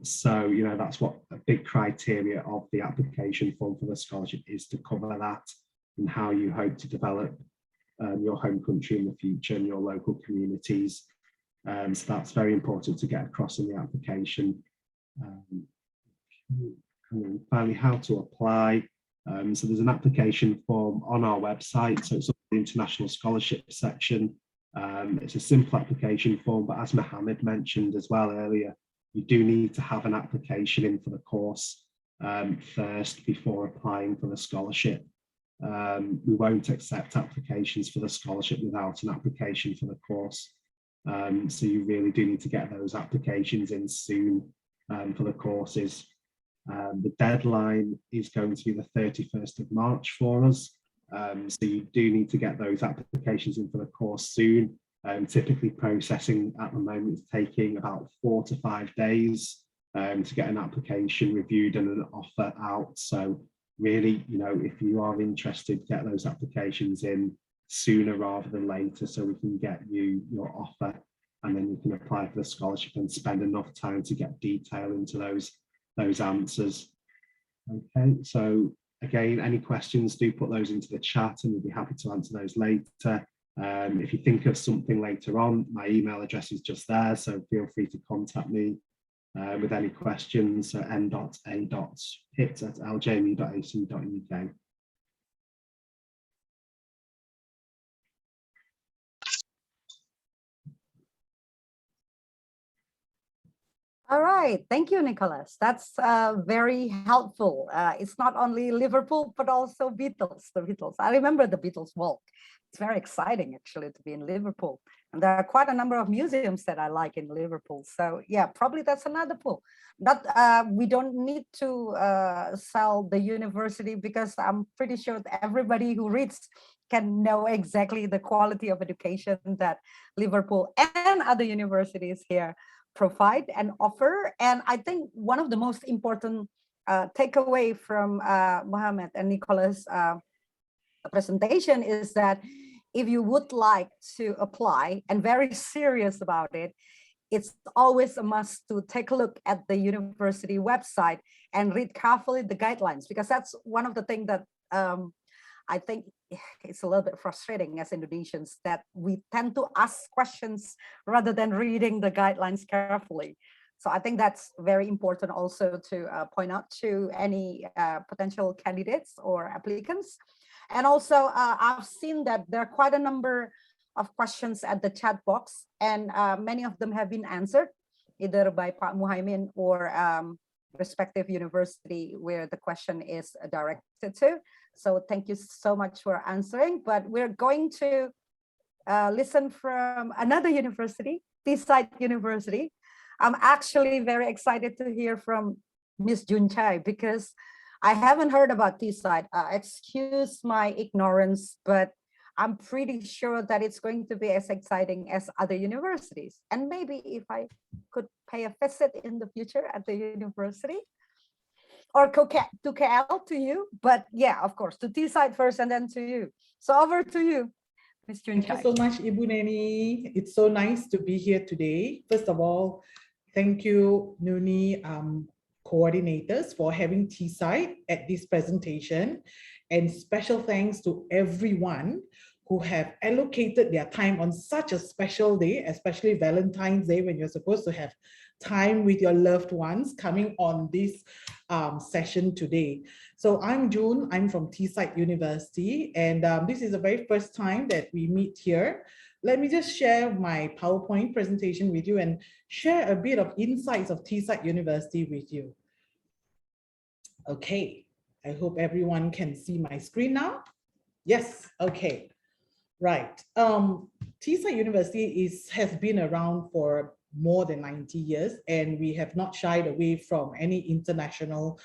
S14: So, you know, that's what a big criteria of the application form for the scholarship is, to cover that and how you hope to develop your home country in the future and your local communities. So that's very important to get across in the application. And finally, how to apply. So there's an application form on our website, so it's on the International Scholarship section. It's a simple application form, but as Mohammed mentioned as well earlier, you do need to have an application in for the course first before applying for the scholarship. We won't accept applications for the scholarship without an application for the course. So you really do need to get those applications in soon for the courses. The deadline is going to be the 31st of March for us. So you do need to get those applications in for the course soon. Typically processing at the moment is taking about 4 to 5 days to get an application reviewed and an offer out. So really, you know, if you are interested, get those applications in sooner rather than later so we can get you your offer, and then you can apply for the scholarship and spend enough time to get detail into those answers. Okay, so again, any questions, do put those into the chat and we'll be happy to answer those later. If you think of something later on, my email address is just there, so feel free to contact me with any questions at n.a.pitt@ljmu.ac.uk.
S8: All right, thank you, Nicholas. That's very helpful. It's not only Liverpool, but also Beatles, the Beatles. I remember the Beatles walk. It's very exciting, actually, to be in Liverpool. And there are quite a number of museums that I like in Liverpool. So yeah, probably that's another pull. Not, we don't need to sell the university, because I'm pretty sure that everybody who reads can know exactly the quality of education that Liverpool and other universities here provide and offer. And I think one of the most important takeaway from Mohammed and Nicholas' presentation is that if you would like to apply and very serious about it, it's always a must to take a look at the university website and read carefully the guidelines, because that's one of the things that I think it's a little bit frustrating as Indonesians, that we tend to ask questions rather than reading the guidelines carefully. So I think that's very important also to point out to any potential candidates or applicants. And also I've seen that there are quite a number of questions at the chat box, and many of them have been answered either by Pak Muhaimin or respective university where the question is directed to. So thank you so much for answering, but we're going to listen from another university, Teesside University. I'm actually very excited to hear from Miss Junchai, because I haven't heard about Teesside. Excuse my ignorance, but I'm pretty sure that it's going to be as exciting as other universities. And maybe if I could pay a visit in the future at the university, or to KL to you, but yeah, of course, to Teesside first and then to you. So over to you, Ms. Junchai.
S15: Thank you so much, Ibu Neni. It's so nice to be here today. First of all, thank you, Nuni coordinators, for having Teesside at this presentation, and special thanks to everyone who have allocated their time on such a special day, especially Valentine's Day, when you're supposed to have time with your loved ones, coming on this session today. So I'm June, I'm from Teesside University, and this is the very first time that we meet here. Let me just share my PowerPoint presentation with you and share a bit of insights of Teesside University with you. Okay, I hope everyone can see my screen now. Yes, okay. Right. Teesside University has been around for more than 90 years, and we have not shied away from any international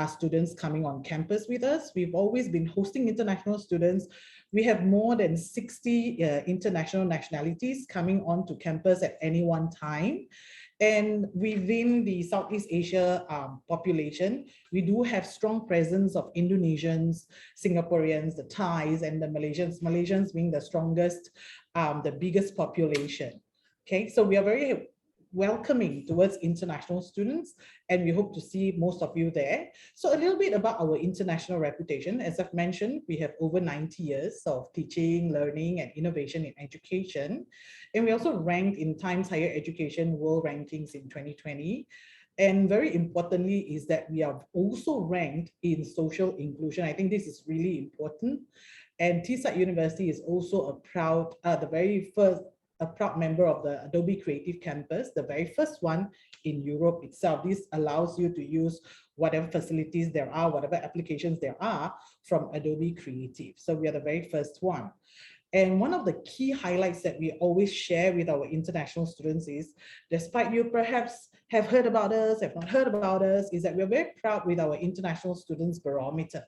S15: students coming on campus with us. We've always been hosting international students. We have more than 60 international nationalities coming onto campus at any one time. And within the Southeast Asia population, we do have strong presence of Indonesians, Singaporeans, the Thais, and the Malaysians, Malaysians being the strongest, the biggest population. Okay, so we are very welcoming towards international students, and we hope to see most of you there. So a little bit about our international reputation. As I've mentioned, we have over 90 years of teaching, learning, and innovation in education. And we also ranked in Times Higher Education World Rankings in 2020. And very importantly is that we are also ranked in social inclusion. I think this is really important. And Teesside University is also a proud, a proud member of the Adobe Creative Campus, the very first one in Europe itself. This allows you to use whatever facilities there are, whatever applications there are from Adobe Creative. So we are the very first one. And one of the key highlights that we always share with our international students is, despite you perhaps have heard about us, have not heard about us, is that we're very proud with our International Students Barometer.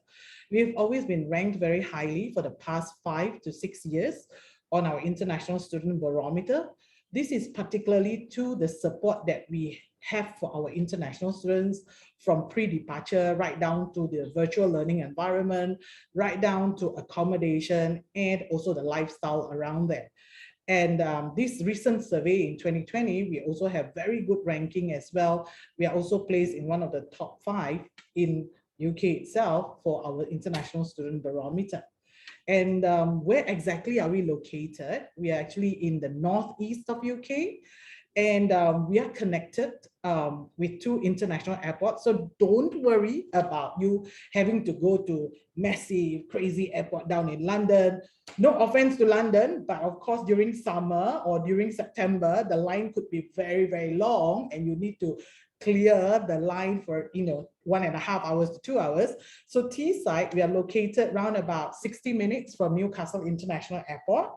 S15: We've always been ranked very highly for the past 5 to 6 years on our International Student Barometer. This is particularly to the support that we have for our international students, from pre-departure right down to the virtual learning environment, right down to accommodation, and also the lifestyle around there. And this recent survey in 2020, we also have very good ranking as well. We are also placed in one of the top 5 in UK itself for our International Student Barometer. And where exactly are we located? We are actually in the northeast of UK, and we are connected with 2 international airports. So don't worry about you having to go to massive, crazy airport down in London. No offense to London, but of course, during summer or during September, the line could be very, very long, and you need to clear the line for 1.5 hours to 2 hours. So Teesside, we are located around about 60 minutes from Newcastle International Airport.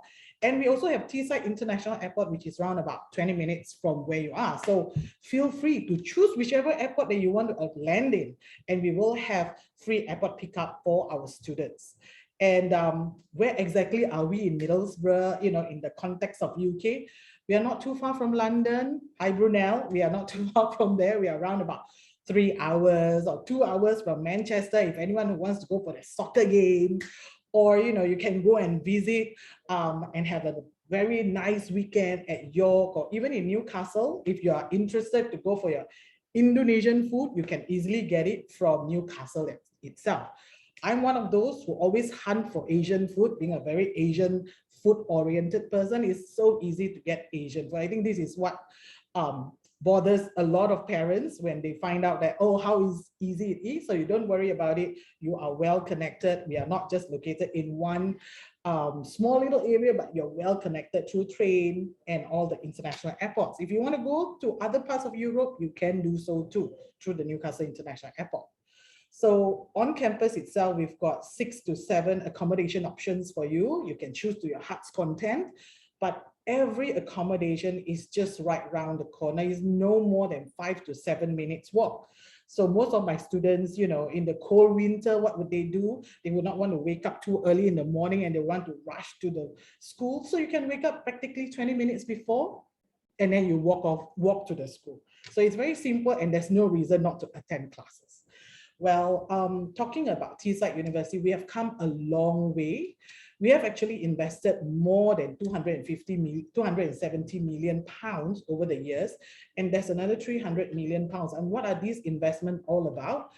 S15: And we also have Teesside International Airport, which is around about 20 minutes from where you are. So feel free to choose whichever airport that you want to land in, and we will have free airport pickup for our students. And where exactly are we in Middlesbrough, in the context of UK? We are not too far from London. Hi, Brunel. We are not too far from there. We are around about 3 hours or 2 hours from Manchester. If anyone who wants to go for the soccer game, or you can go and visit and have a very nice weekend at York, or even in Newcastle. If you are interested to go for your Indonesian food, you can easily get it from Newcastle itself. I'm one of those who always hunt for Asian food. Being a very Asian food-oriented person, it's so easy to get Asian. So I think this is what bothers a lot of parents when they find out that, oh, how easy it is. So you don't worry about it. You are well connected. We are not just located in one small little area, but you're well connected through train and all the international airports. If you want to go to other parts of Europe, you can do so too through the Newcastle International Airport. So on campus itself, we've got 6 to 7 accommodation options for you. You can choose to your heart's content, but every accommodation is just right around the corner. It's no more than 5 to 7 minutes walk. So most of my students, in the cold winter, what would they do? They would not want to wake up too early in the morning and they want to rush to the school. So you can wake up practically 20 minutes before, and then you walk to the school. So it's very simple, and there's no reason not to attend classes. Well, talking about Teesside University, we have come a long way. We have actually invested more than 270 million pounds over the years, and there's another 300 million pounds. And what are these investments all about?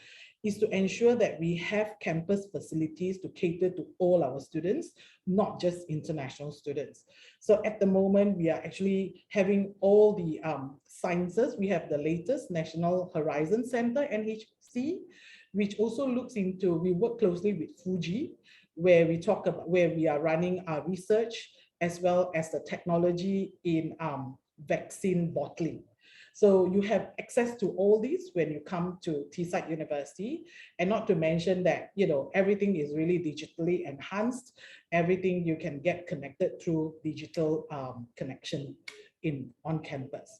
S15: Is to ensure that we have campus facilities to cater to all our students, not just international students. So at the moment, we are actually having all the sciences. We have the latest National Horizon Center, NHC, which also looks into, we work closely with Fuji, where we are running our research as well as the technology in vaccine bottling. So you have access to all these when you come to Teesside University, and not to mention that, everything is really digitally enhanced. Everything you can get connected through digital connection on campus.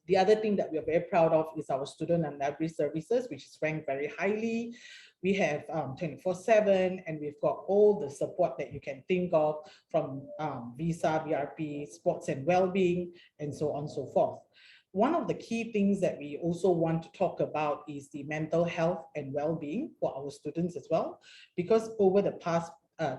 S15: The other thing that we are very proud of is our student and library services, which is ranked very highly. We have 24/7, and we've got all the support that you can think of, from visa, BRP, sports and well-being, and so on and so forth. One of the key things that we also want to talk about is the mental health and well-being for our students as well, because over the past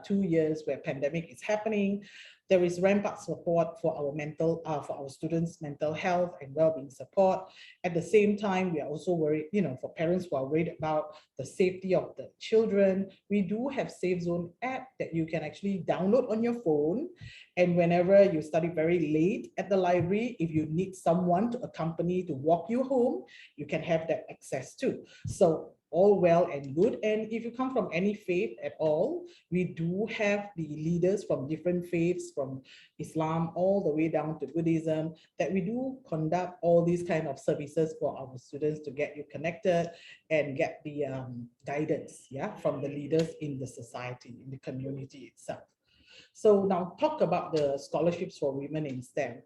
S15: 2 years where pandemic is happening, there is ramp-up support for our students' mental health and well-being support. At the same time, we are also worried, for parents who are worried about the safety of the children. We do have Safe Zone app that you can actually download on your phone. And whenever you study very late at the library, if you need someone to accompany to walk you home, you can have that access too. So all well and good. And if you come from any faith at all, we do have the leaders from different faiths, from Islam all the way down to Buddhism, that we do conduct all these kind of services for our students to get you connected and get the guidance, from the leaders in the society, in the community itself. So now talk about the scholarships for women in STEM.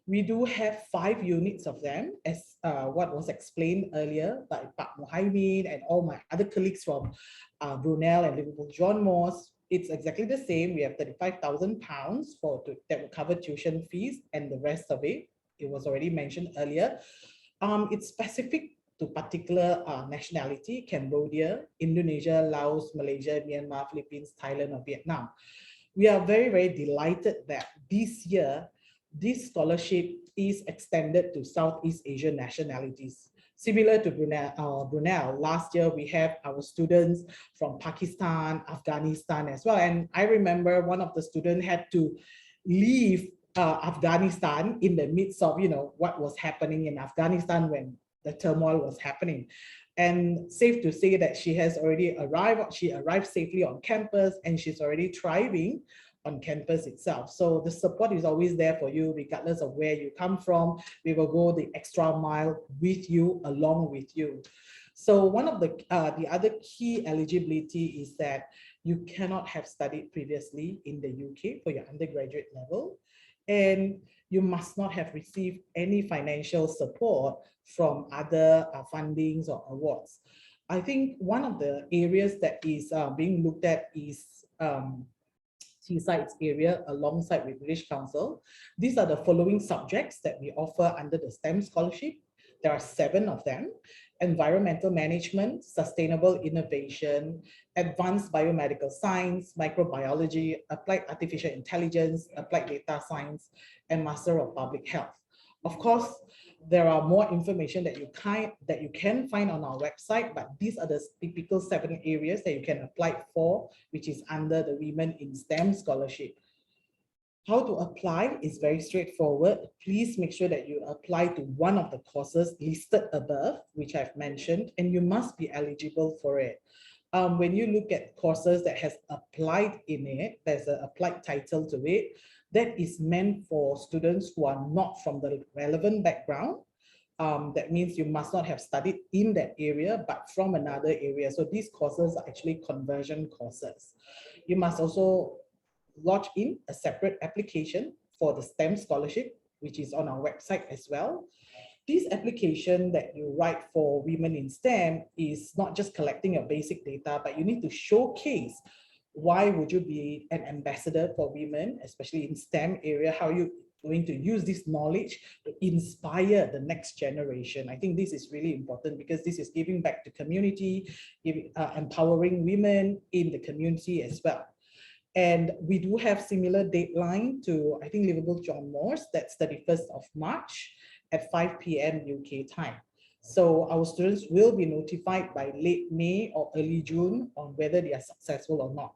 S15: We do have 5 units of them, as what was explained earlier by Pak Muhaimin and all my other colleagues from Brunel and Liverpool John Moores. It's exactly the same. We have £35,000 that will cover tuition fees and the rest of it. It was already mentioned earlier. It's specific to particular nationality: Cambodia, Indonesia, Laos, Malaysia, Myanmar, Philippines, Thailand, or Vietnam. We are very, very delighted that this year, this scholarship is extended to Southeast Asian nationalities. Similar to Brunel, last year we have our students from Pakistan, Afghanistan as well. And I remember one of the students had to leave Afghanistan in the midst of, what was happening in Afghanistan when the turmoil was happening. And safe to say that she has already arrived. She arrived safely on campus, and she's already thriving on campus itself. So the support is always there for you, regardless of where you come from. We will go the extra mile with you, along with you. So one of the other key eligibility is that you cannot have studied previously in the UK for your undergraduate level, and you must not have received any financial support from other fundings or awards. I think one of the areas that is being looked at is Teesside's area alongside with British Council. These are the following subjects that we offer under the STEM scholarship. There are 7 of them: environmental management, sustainable innovation, advanced biomedical science, microbiology, applied artificial intelligence, applied data science, and master of public health. Of course, there are more information that you can find on our website, but these are the typical 7 areas that you can apply for, which is under the Women in STEM scholarship. How to apply is very straightforward. Please make sure that you apply to one of the courses listed above, which I've mentioned, and you must be eligible for it. When you look at courses that has applied in it, there's an applied title to it, that is meant for students who are not from the relevant background. That means you must not have studied in that area, but from another area. So these courses are actually conversion courses. You must also lodge in a separate application for the STEM scholarship, which is on our website as well. This application that you write for Women in STEM is not just collecting your basic data, but you need to showcase why would you be an ambassador for women, especially in STEM area. How are you going to use this knowledge to inspire the next generation? I think this is really important because this is giving back to community, empowering women in the community as well. And we do have similar deadline to, I think, Liverpool John Moores, that's 31st of March at 5 p.m. UK time. So our students will be notified by late May or early June on whether they are successful or not.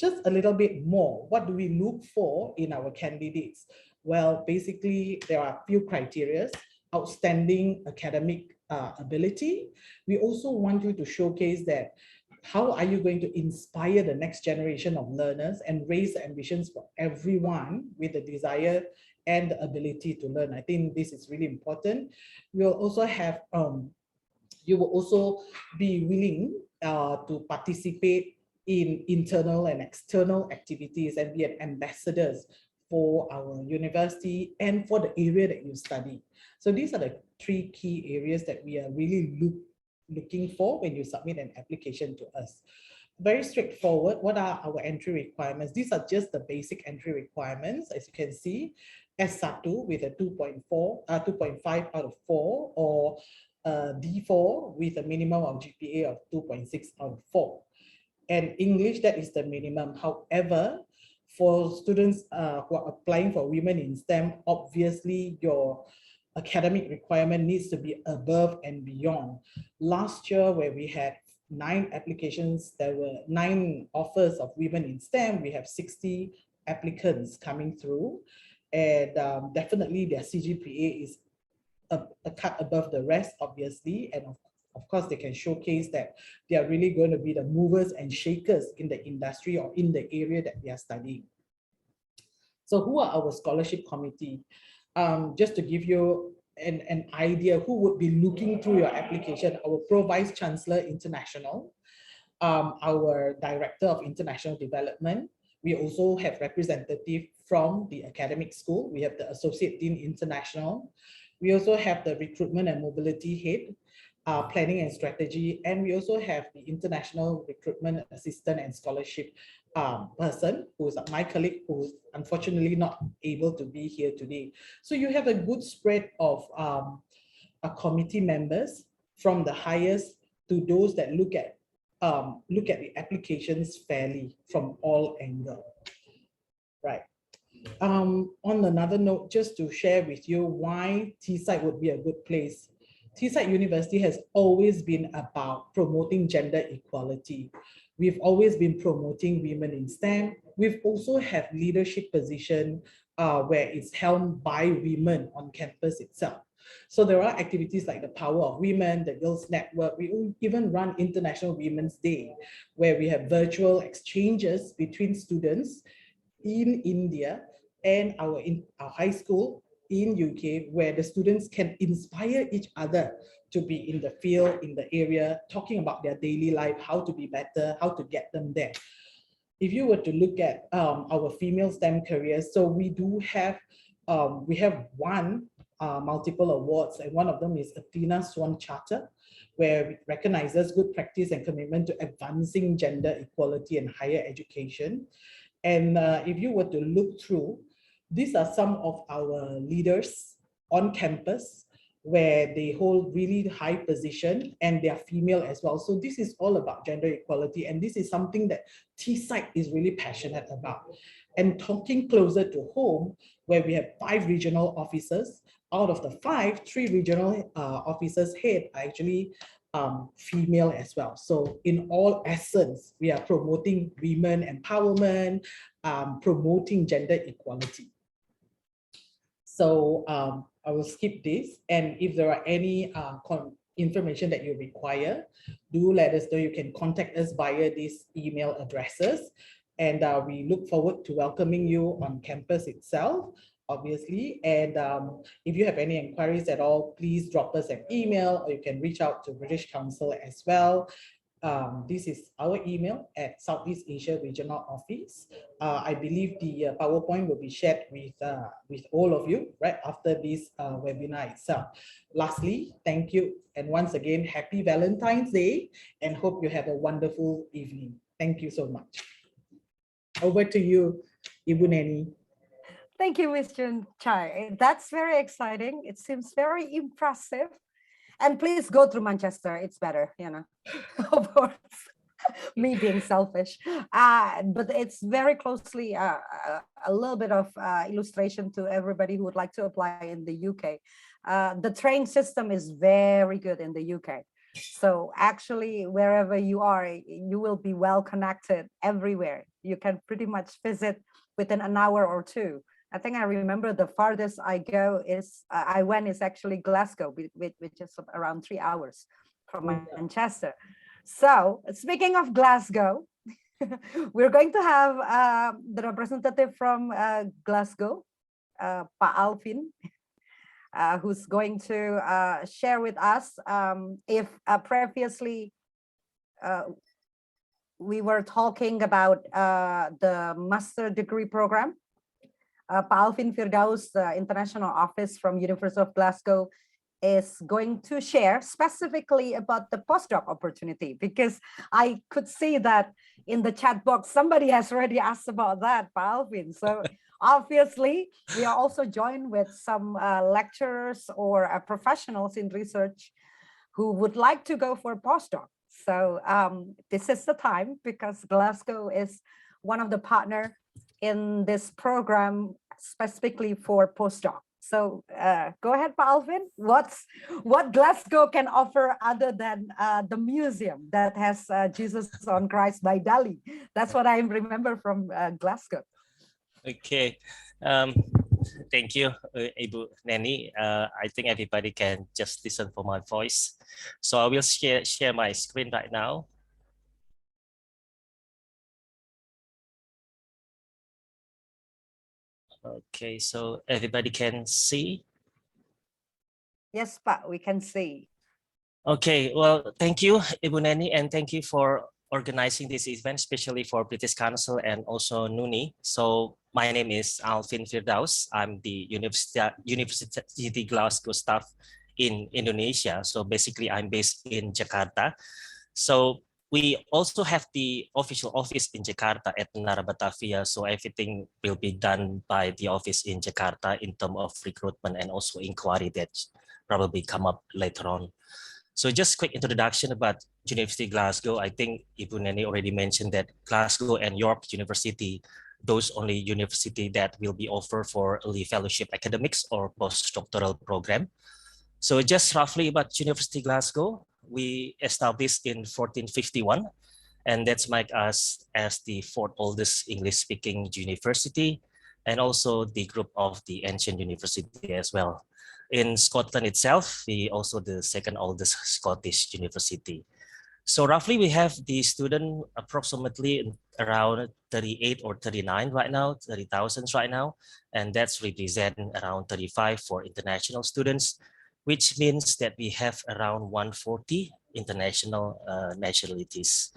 S15: Just a little bit more, what do we look for in our candidates? Well, basically, there are a few criteria: outstanding academic ability. We also want you to showcase that how are you going to inspire the next generation of learners and raise the ambitions for everyone with the desire and the ability to learn. I think this is really important. We'll also have, you will also be willing to participate in internal and external activities and be an ambassadors for our university and for the area that you study. So these are the 3 key areas that we are really looking for when you submit an application to us. Very straightforward. What are our entry requirements? These are just the basic entry requirements. As you can see, S1 with a 2.5 out of 4, or D4 with a minimum of GPA of 2.6 out of 4. And English, that is the minimum. However, for students who are applying for Women in STEM, obviously your academic requirement needs to be above and beyond. Last year, where we had 9 applications, there were 9 offers of Women in STEM. We have 60 applicants coming through, and definitely their CGPA is a cut above the rest, obviously, and of course they can showcase that they are really going to be the movers and shakers in the industry or in the area that they are studying. So who are our scholarship committee? Just to give you an idea who would be looking through your application: our Pro Vice Chancellor International, our Director of International Development. We also have representative from the academic school. We have the Associate Dean International. We also have the Recruitment and Mobility Head, Planning and Strategy, and we also have the International Recruitment Assistant and Scholarship person, who is my colleague, who is unfortunately not able to be here today. So you have a good spread of committee members, from the highest to those that look at the applications fairly from all angles. Right. On another note, just to share with you why Teesside would be a good place. Teesside University has always been about promoting gender equality. We've always been promoting women in STEM. We've also had leadership position where it's held by women on campus itself. So there are activities like the Power of Women, the Girls Network. We even run International Women's Day, where we have virtual exchanges between students in India and our high school in UK, where the students can inspire each other to be in the field, in the area, talking about their daily life, how to be better, how to get them there. If you were to look at our female STEM careers, so we have won multiple awards, and one of them is Athena Swan Charter, where it recognizes good practice and commitment to advancing gender equality and higher education. And if you were to look through, these are some of our leaders on campus where they hold really high position and they are female as well. So this is all about gender equality, and this is something that T-Site is really passionate about. And talking closer to home, where we have 5 regional officers, out of the 5, 3 regional officers head are actually female as well. So in all essence, we are promoting women empowerment, promoting gender equality. So I will skip this, and if there are any information that you require, do let us know. You can contact us via these email addresses, and we look forward to welcoming you on campus itself, obviously. And if you have any inquiries at all, please drop us an email, or you can reach out to British Council as well. This is our email at Southeast Asia Regional Office. I believe the PowerPoint will be shared with all of you right after this webinar itself. Lastly, thank you. And once again, happy Valentine's Day, and hope you have a wonderful evening. Thank you so much. Over to you, Ibu Neni.
S8: Thank you, Mr. Chai. That's very exciting. It seems very impressive. And please go through Manchester. It's better, you know, of course, me being selfish. But it's very closely a little bit of illustration to everybody who would like to apply in the UK. The train system is very good in the UK. So actually, wherever you are, you will be well connected everywhere. You can pretty much visit within an hour or two. I think I remember the farthest I went is actually Glasgow, which is around 3 hours from Manchester. So speaking of Glasgow, we're going to have the representative from Glasgow, Pa Alvin, who's going to share with us if previously we were talking about the master degree program. Pa Alvin Firdaus, the International Office from University of Glasgow, is going to share specifically about the postdoc opportunity, because I could see that in the chat box, somebody has already asked about that, Pa Alvin. So obviously, we are also joined with some lecturers or professionals in research who would like to go for postdoc. So this is the time, because Glasgow is one of the partners in this program specifically for postdoc. So go ahead, Pa Alvin. What Glasgow can offer other than the museum that has Jesus on Christ by Dali? That's what I remember from Glasgow.
S16: Okay. Thank you, Ibu Neni. I think everybody can just listen for my voice. So I will share my screen right now. Okay, so everybody can see?
S8: Yes, Pa, we can see.
S16: Okay, well, thank you, Ibu Neni, and thank you for organizing this event, especially for British Council and also NUNI. So my name is Alvin Firdaus. I'm the University Glasgow staff in Indonesia. So basically I'm based in Jakarta. So we also have the official office in Jakarta at Nara Batavia. So everything will be done by the office in Jakarta in terms of recruitment and also inquiry that probably come up later on. So just quick introduction about University Glasgow. I think Ibu Neni already mentioned that Glasgow and York University, those only university that will be offered for early fellowship academics or postdoctoral program. So just roughly about University Glasgow, we established in 1451, and that's make us as the 4th oldest English-speaking university, and also the group of the ancient university as well. In Scotland itself, we also the 2nd oldest Scottish university. So roughly we have the student approximately around 38 or 39 right now, 30,000 right now, and that's represent around 35 for international students, which means that we have around 140 international nationalities.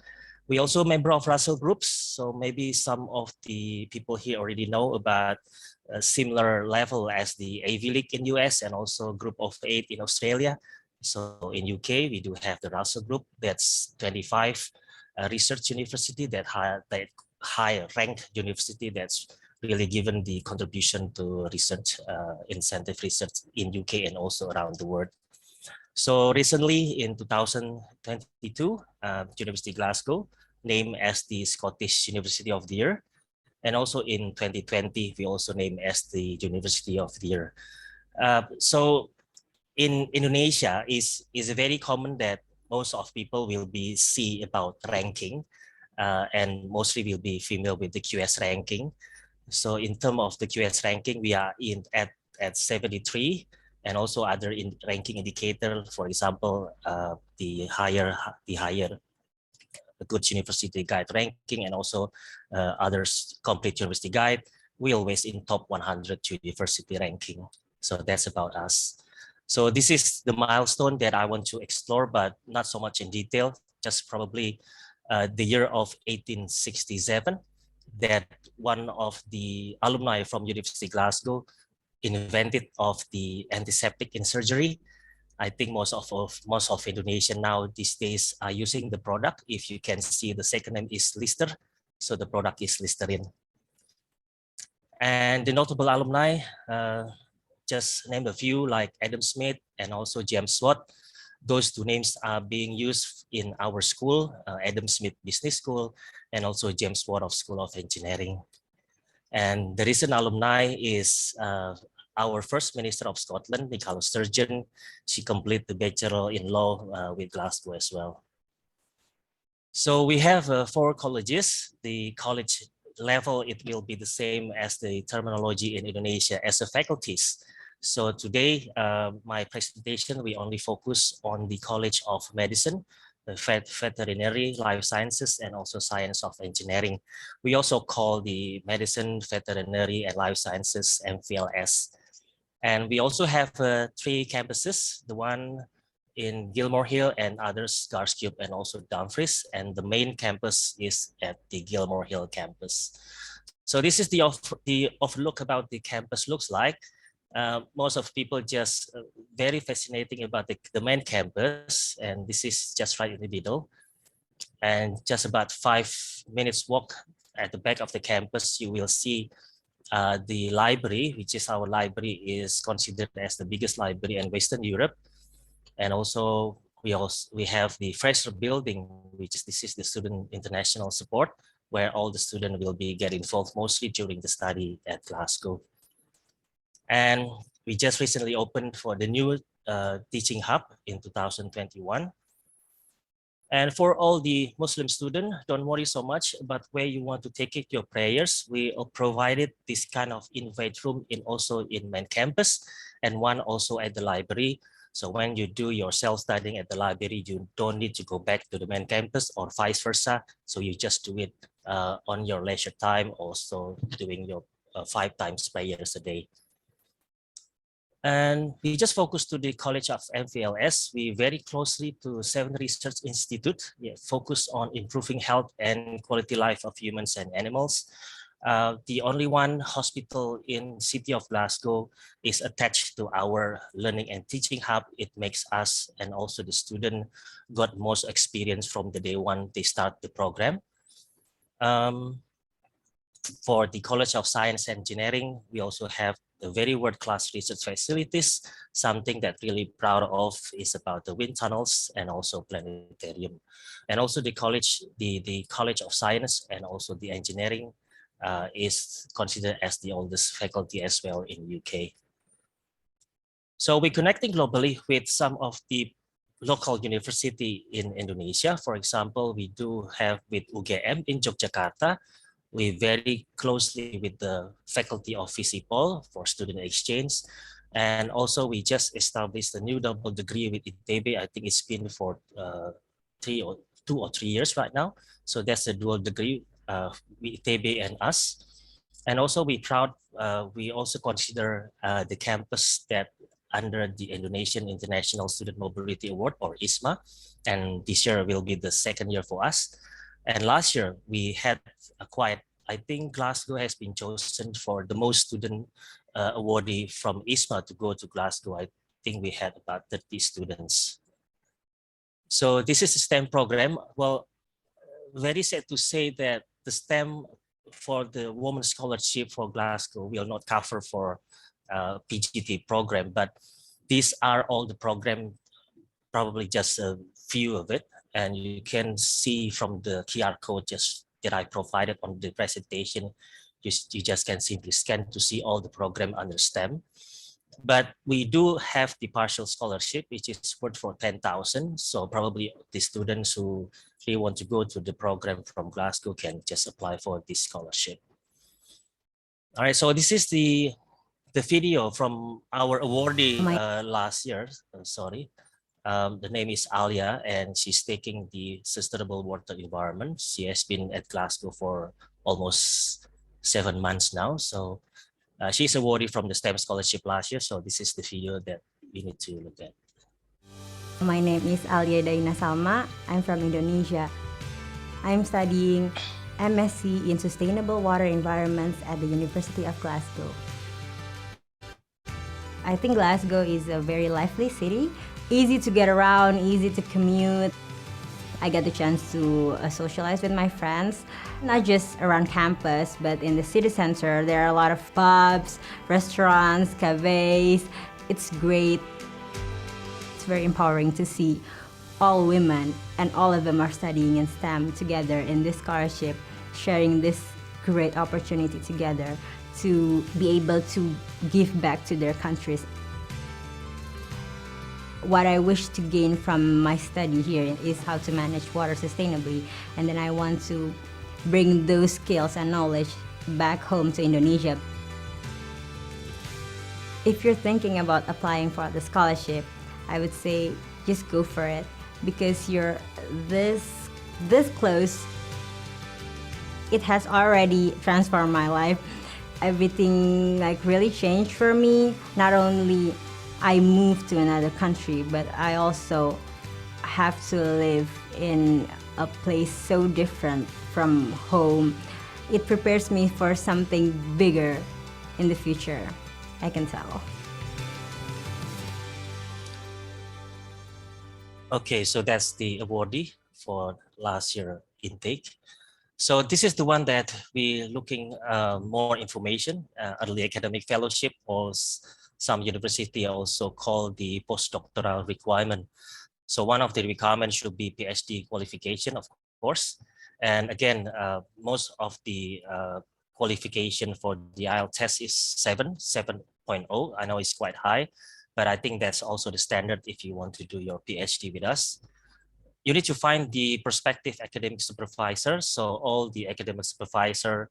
S16: We also member of Russell groups, so maybe some of the people here already know about a similar level as the Ivy League in US and also Group of 8 in Australia. So in UK, we do have the Russell Group, that's 25 research university that high ranked university that's really given the contribution to research, incentive research in UK and also around the world. So recently in 2022, University Glasgow named as the Scottish University of the Year. And also in 2020, we also named as the University of the Year. So in Indonesia, is very common that most of people will be see about ranking, and mostly will be familiar with the QS ranking. So in terms of the QS ranking, we are at 73, and also other ranking indicator, for example, the higher good university guide ranking, and also others complete university guide, we always in top 100 university ranking. So that's about us. So this is the milestone that I want to explore, but not so much in detail, just probably the year of 1867, that one of the alumni from University of Glasgow invented of the antiseptic in surgery. I think most of Indonesian now these days are using the product. If you can see, the second name is Lister, so the product is Listerine. And the notable alumni, just name a few, like Adam Smith and also James Watt. Those two names are being used in our school, Adam Smith Business School, and also James Watt of School of Engineering. And the recent alumni is our First Minister of Scotland, Nicola Sturgeon. She completed the Bachelor in Law with Glasgow as well. So we have 4 colleges. The college level, it will be the same as the terminology in Indonesia as a faculties. So today, my presentation, we only focus on the College of Medicine, the Veterinary, Life Sciences, and also Science of Engineering. We also call the Medicine, Veterinary, and Life Sciences MVLS. And we also have 3 campuses, the one in Gilmore Hill and others, Garscube and also Dumfries. And the main campus is at the Gilmore Hill campus. So this is the overlook about the campus looks like. Most of people just very fascinating about the main campus, and this is just right in the middle. And just about 5 minutes walk at the back of the campus, you will see the library, which is our library, is considered as the biggest library in Western Europe. And also we have the fresher building, which is this is the student international support, where all the students will be get involved mostly during the study at Glasgow. And we just recently opened for the new teaching hub in 2021. And for all the Muslim students, don't worry so much about where you want to take it, your prayers. We provided this kind of invite room also in main campus, and one also at the library. So when you do your self-studying at the library, you don't need to go back to the main campus or vice versa. So you just do it on your leisure time, also doing your 5 times prayers a day. And we just focus to the College of MVLS. We very closely to 7 research institute, focus on improving health and quality life of humans and animals. The only one hospital in city of Glasgow is attached to our learning and teaching hub. It makes us and also the student got most experience from the day one they start the program. For the College of Science and Engineering, we also have the very world-class research facilities. Something that really proud of is about the wind tunnels and also planetarium. And also the college, the College of Science and also the Engineering is considered as the oldest faculty as well in UK. So we're connecting globally with some of the local university in Indonesia. For example, we do have with UGM in Yogyakarta. We very closely with the faculty of Visipol for student exchange. And also we just established a new double degree with ITB. I think it's been for 2 or 3 years right now. So that's a dual degree ITB and us. And also we proud, we also consider the campus that under the Indonesian International Student Mobility Award, or ISMA. And this year will be the second year for us. And last year we had a quite, I think Glasgow has been chosen for the most student awardee from ISMA to go to Glasgow. I think we had about 30 students. So this is the STEM program. Well, very sad to say that the STEM for the Women's Scholarship for Glasgow will not cover for PGT program, but these are all the program, probably just a few of it. And you can see from the QR code just that I provided on the presentation, you just can simply scan to see all the program under STEM. But we do have the partial scholarship, which is worth for 10,000. So probably the students who really want to go to the program from Glasgow can just apply for this scholarship. All right, so this is the video from our awardee last year. Sorry. The name is Alia, and she's taking the sustainable water environment. She has been at Glasgow for almost 7 months now. So she's awarded from the STEM scholarship last year. So this is the video that we need to look at.
S6: My name is Alia Daina Salma. I'm from Indonesia. I'm studying MSc in Sustainable Water Environments at the University of Glasgow. I think Glasgow is a very lively city, easy to get around, easy to commute. I get the chance to socialize with my friends, not just around campus, but in the city center. There are a lot of pubs, restaurants, cafes. It's great. It's very empowering to see all women, and all of them are studying in STEM together in this scholarship, sharing this great opportunity together to be able to give back to their countries. What I wish to gain from my study here is how to manage water sustainably, and then I want to bring those skills and knowledge back home to Indonesia. If you're thinking about applying for the scholarship, I would say just go for it, because you're this close. It has already transformed my life. Everything really changed for me. Not only I moved to another country, but I also have to live in a place so different from home. It prepares me for something bigger in the future, I can tell.
S16: Okay, so that's the awardee for last year intake. So this is the one that we're looking more information, early academic fellowship, or some university also call the postdoctoral requirement. So one of the requirements should be PhD qualification, of course. And again, most of the qualification for the IELTS test is 7.0. I know it's quite high, but I think that's also the standard if you want to do your PhD with us. You need to find the prospective academic supervisor. So all the academic supervisor,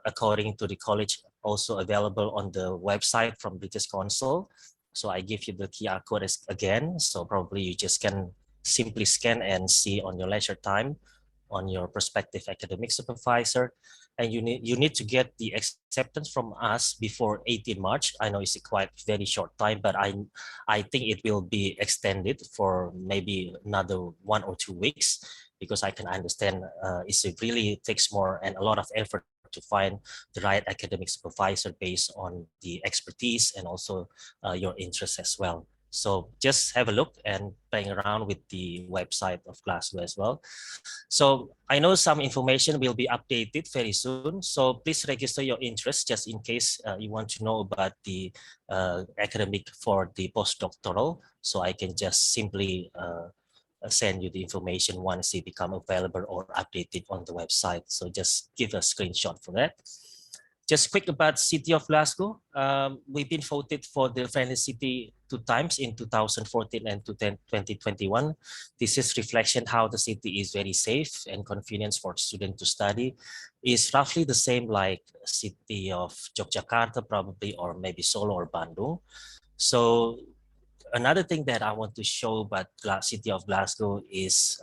S16: according to the college, also available on the website from British Council. So I give you the QR code again. So probably you just can simply scan and see on your leisure time on your prospective academic supervisor. And you need to get the acceptance from us before 18 March. I know it's a quite very short time, but I think it will be extended for maybe another 1 or 2 weeks, because I can understand it really takes more and a lot of effort to find the right academic supervisor based on the expertise and also your interests as well. So just have a look and playing around with the website of Glasgow as well. So I know some information will be updated very soon. So please register your interest just in case you want to know about the academic for the postdoctoral. So I can just simply send you the information once they become available or updated on the website. So just give a screenshot for that. Just quick about City of Glasgow. We've been voted for the friendly city 2 times in 2014 and 2021. This is reflection how the city is very safe and convenient for students to study. It's roughly the same like city of Yogyakarta probably, or maybe Solo or Bandung. So another thing that I want to show about City of Glasgow is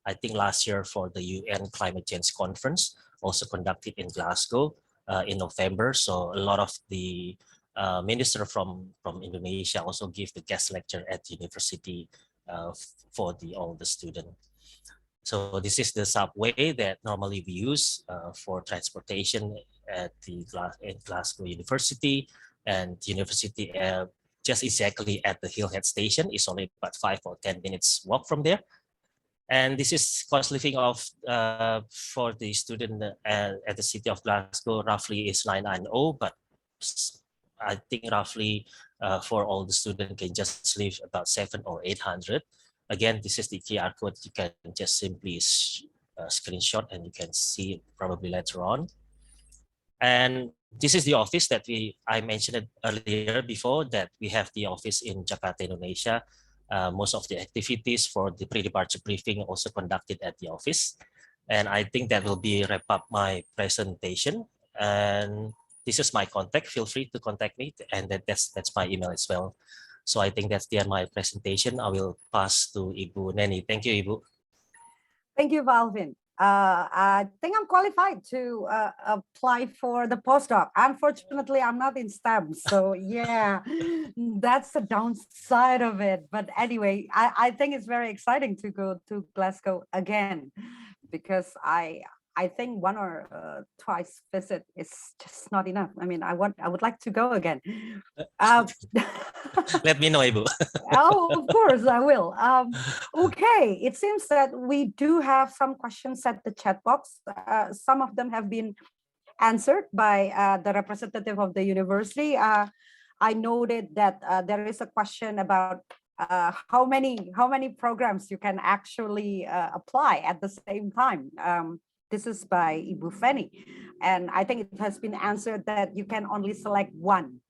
S16: I think last year for the UN Climate Change Conference, also conducted in Glasgow in November. So a lot of the minister from Indonesia also give the guest lecture at the university for all the students. So this is the subway that normally we use for transportation at the Glasgow University, and university just exactly at the Hillhead station is only about 5 or 10 minutes walk from there. And this is cost living of for the student at the city of Glasgow roughly is 990, but I think roughly for all the students can just live about 700 or 800. Again, this is the QR code. You can just simply screenshot and you can see it probably later on. And this is the office that I mentioned it earlier before, that we have the office in Jakarta, Indonesia. Most of the activities for the pre-departure briefing also conducted at the office. And I think that will be wrap up my presentation. And this is my contact. Feel free to contact me, and that's my email as well. So I think that's the end of my presentation. I will pass to Ibu Neni. Thank you, Ibu.
S8: Thank you, Valvin. I think I'm qualified to apply for the postdoc. Unfortunately, I'm not in STEM. So yeah, that's the downside of it. But anyway, I think it's very exciting to go to Glasgow again, because I think one or twice visit is just not enough. I mean, I would like to go again.
S16: Let me know, Ibu.
S8: Oh, of course, I will. Okay, it seems that we do have some questions at the chat box. Some of them have been answered by the representative of the university. I noted that there is a question about how many programs you can actually apply at the same time. This is by Ibu Feni, and I think it has been answered that you can only select one.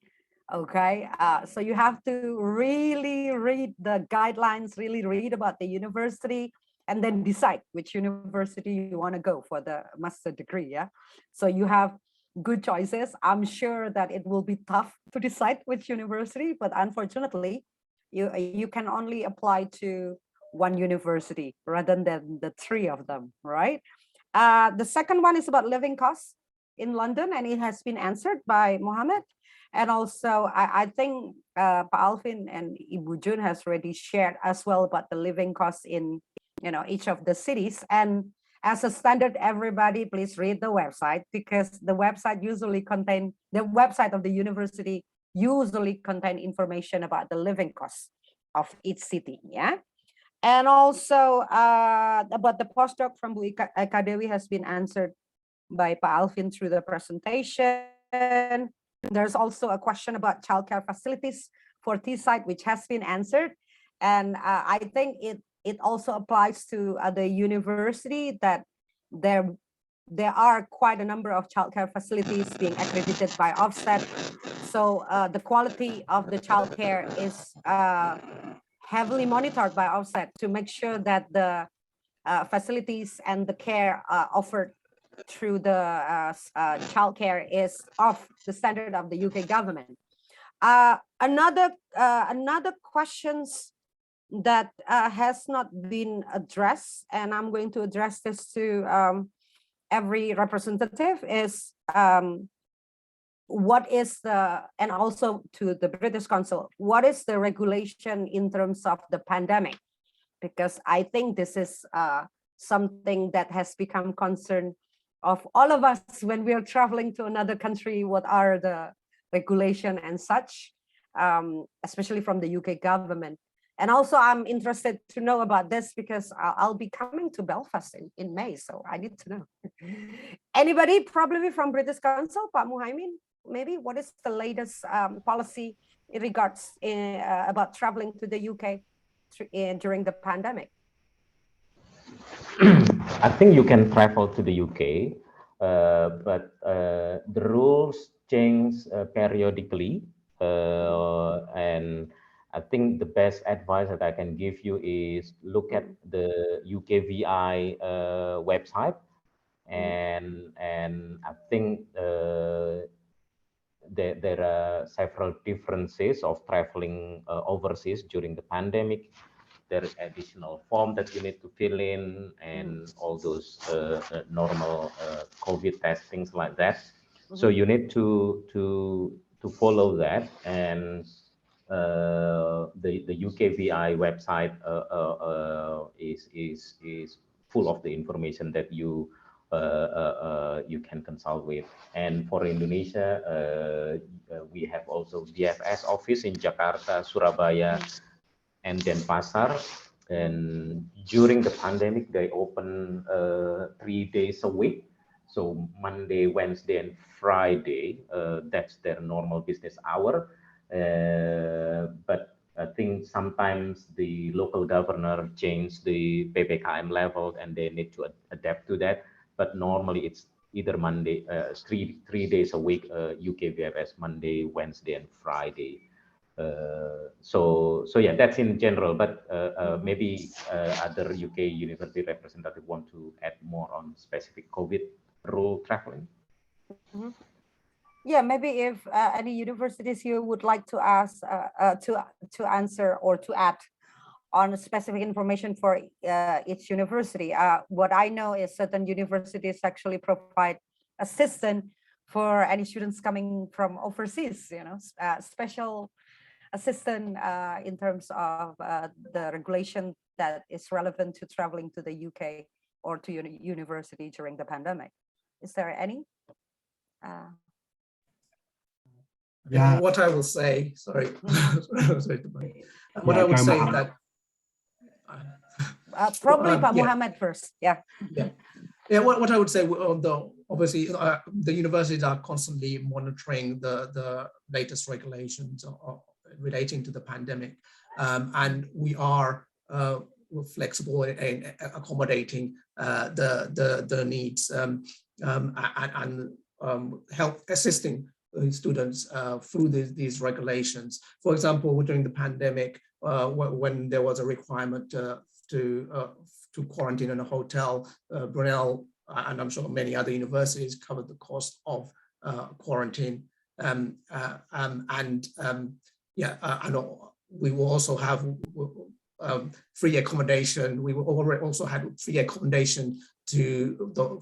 S8: Okay, so you have to really read the guidelines, really read about the university, and then decide which university you want to go for the master degree. Yeah, so you have good choices. I'm sure that it will be tough to decide which university, but unfortunately, you can only apply to one university rather than the three of them, right? The second one is about living costs in London, and it has been answered by Mohammed. And also, I think Pa Alvin and Ibu Jun has already shared as well about the living costs in each of the cities. And as a standard, everybody please read the website, because the website of the university usually contain information about the living costs of each city. Yeah. And also about the postdoc from Bu Eka Dewi has been answered by Pa Alvin through the presentation. There's also a question about childcare facilities for Teesside, which has been answered. And I think it also applies to the university, that there are quite a number of childcare facilities being accredited by Ofsted. So the quality of the childcare is heavily monitored by Ofsted to make sure that the facilities and the care offered through the childcare is of the standard of the UK government. Another questions that has not been addressed, and I'm going to address this to every representative, is what is and also to the British Council, what is the regulation in terms of the pandemic? Because I think this is something that has become concern of all of us when we are traveling to another country. What are the regulation and such, especially from the UK government? And also I'm interested to know about this because I'll be coming to Belfast in May, so I need to know. Anybody probably from British Council, Pak Muhaimin, maybe what is the latest policy in regards about traveling to the UK during the pandemic?
S10: I think you can travel to the UK, but the rules change periodically, and I think the best advice that I can give you is look at the UKVI website, and I think there are several differences of traveling overseas during the pandemic. there is additional form that you need to fill in and all those normal COVID test, things like that. So you need to follow that, and the UKVI website is full of the information that you you can consult with. And for Indonesia, we have also DFS office in Jakarta, Surabaya, and Denpasar. And during the pandemic, they open 3 days a week. So Monday, Wednesday, and Friday, that's their normal business hour. But I think sometimes the local governor changed the PPKM level and they need to adapt to that. But normally it's either Monday, three days a week, UKVFS, Monday, Wednesday, and Friday. So yeah, that's in general, but maybe other UK university representative want to add more on specific COVID rule traveling.
S8: Yeah, maybe if any universities here would like to ask to answer or to add on specific information for each university. What I know is certain universities actually provide assistance for any students coming from overseas, you know, special assistance in terms of the regulation that is relevant to traveling to the UK or to university during the pandemic. Is there any?
S14: Yeah.
S13: What I will say, sorry, what I would say is that
S8: probably Pak Muhammad first. Yeah.
S13: What I would say, though, obviously, the universities are constantly monitoring the latest regulations relating to the pandemic, and we are flexible in accommodating the needs and help assisting students through these regulations. For example, during the pandemic, when there was a requirement to quarantine in a hotel, Brunel, and I'm sure many other universities, covered the cost of quarantine. And we will also have free accommodation. We will also have free accommodation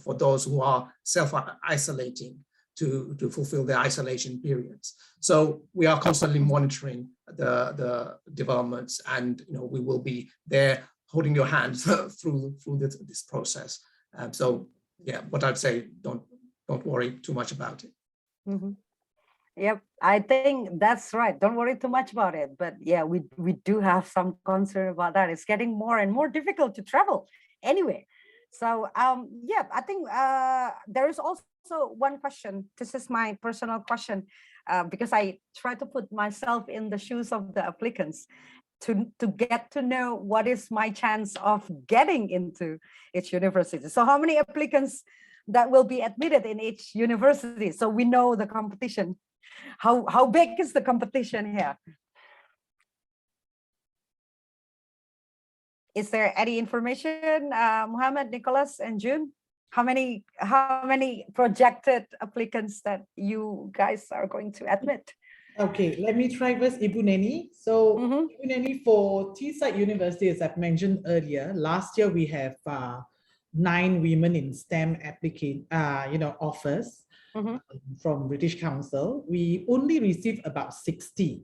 S13: for those who are self-isolating to fulfill their isolation periods. So we are constantly monitoring the developments, and we will be there holding your hand through this process. So yeah, what I'd say, don't worry too much about it.
S8: Yep, I think that's right. Don't worry too much about it. But yeah, we do have some concern about that. It's getting more and more difficult to travel anyway. So yeah, I think there is also one question. This is my personal question, because I try to put myself in the shoes of the applicants to get to know what is my chance of getting into each university. So how many applicants that will be admitted in each university? So we know the competition. How big is the competition here? Is there any information, Muhammad, Nicholas, and June? How many projected applicants that you guys are going to admit?
S15: Okay, let me try first, Ibu Neni. So, Ibu Neni, for Teesside University, as I've mentioned earlier, last year we have 9 women in STEM offers from British Council. We only received about 60.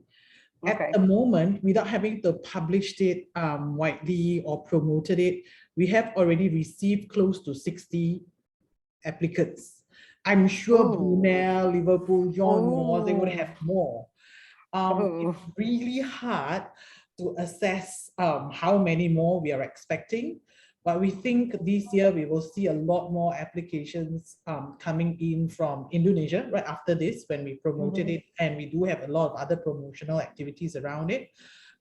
S15: At the moment, without having to publish it widely or promoted it, we have already received close to 60 applicants. I'm sure Brunel, Liverpool, John Moore, they would have more. It's really hard to assess how many more we are expecting, but we think this year we will see a lot more applications coming in from Indonesia right after this when we promoted it, and we do have a lot of other promotional activities around it,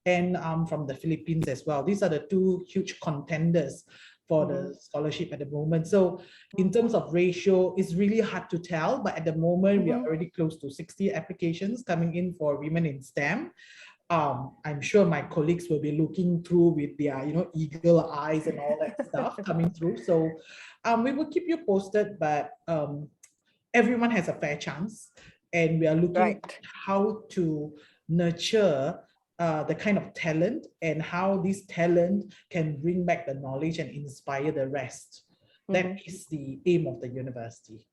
S15: and from the Philippines as well. These are the 2 huge contenders for the scholarship at the moment. So in terms of ratio, it's really hard to tell, but at the moment we are already close to 60 applications coming in for women in STEM. I'm sure my colleagues will be looking through with their eagle eyes and all that stuff coming through. So we will keep you posted, but everyone has a fair chance, and we are looking at how to nurture the kind of talent and how this talent can bring back the knowledge and inspire the rest. That is the aim of the university.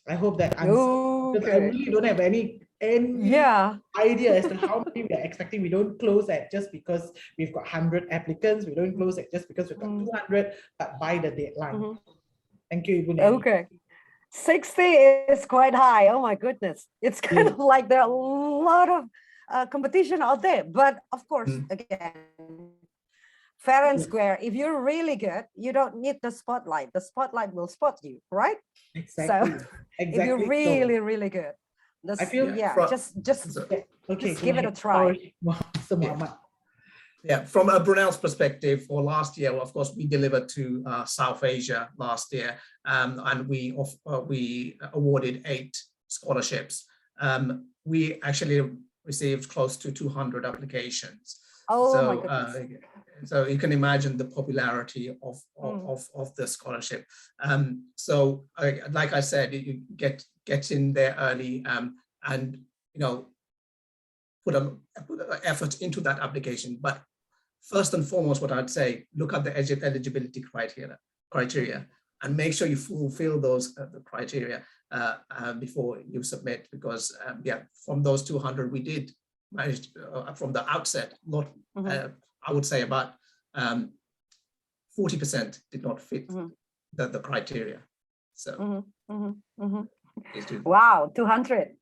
S15: I hope that answers, because I really don't have any idea as to how many we are expecting. We don't close at just because we've got 100 applicants. We don't close at just because we've got 200, but by the deadline. Thank you, Ibu Neni.
S8: Okay. 60 is quite high. Oh my goodness. It's kind of like there are a lot of competition out there. But of course, again, fair and square, if you're really good, you don't need the spotlight. The spotlight will spot you, right?
S15: Exactly.
S8: So if you're really, really good,
S15: I feel
S8: just give it a try.
S13: Yeah, from Brunel's perspective, for last year, of course, we delivered to South Asia last year, and we awarded 8 scholarships. We actually received close to 200 applications.
S8: Oh my goodness.
S13: So you can imagine the popularity of the scholarship. So like I said, you get in there early, and put an effort into that application. But first and foremost, what I'd say, look at the eligibility criteria and make sure you fulfill those the criteria before you submit, because from those 200, we did manage from the outset, not I would say about 40% did not fit the criteria. So
S8: wow, 200.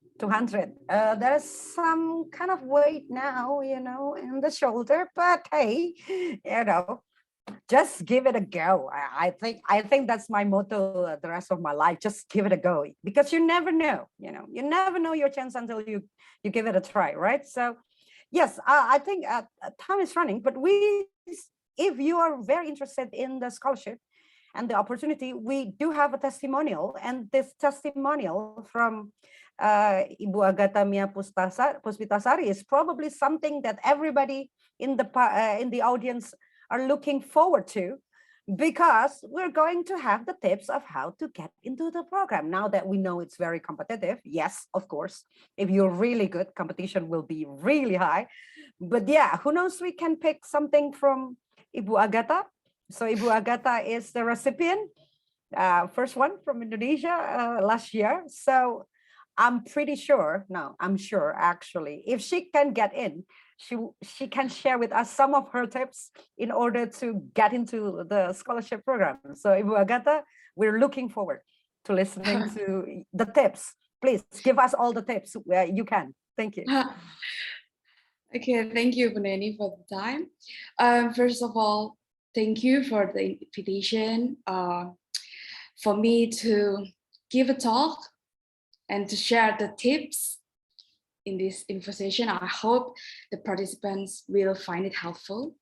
S8: There's some kind of weight now, in the shoulder, but hey, just give it a go. I think that's my motto the rest of my life. Just give it a go, because you never know, you never know your chance until you give it a try, right? So yes, I think time is running, but if you are very interested in the scholarship and the opportunity, we do have a testimonial, and this testimonial from Ibu Agatha Mia Puspitasari is probably something that everybody in the audience are looking forward to, because we're going to have the tips of how to get into the program. Now that we know it's very competitive, yes, of course, if you're really good, competition will be really high. But yeah, who knows, we can pick something from Ibu Agatha. So Ibu Agatha is the recipient, first one from Indonesia last year. So I'm pretty sure, no, I'm sure actually, if she can get in, she can share with us some of her tips in order to get into the scholarship program. So Ibu Agatha, we're looking forward to listening to the tips. Please give us all the tips where you can. Thank you.
S17: Okay, thank you, Buneni, for the time. First of all, thank you for the invitation for me to give a talk and to share the tips in this info session. I hope the participants will find it helpful.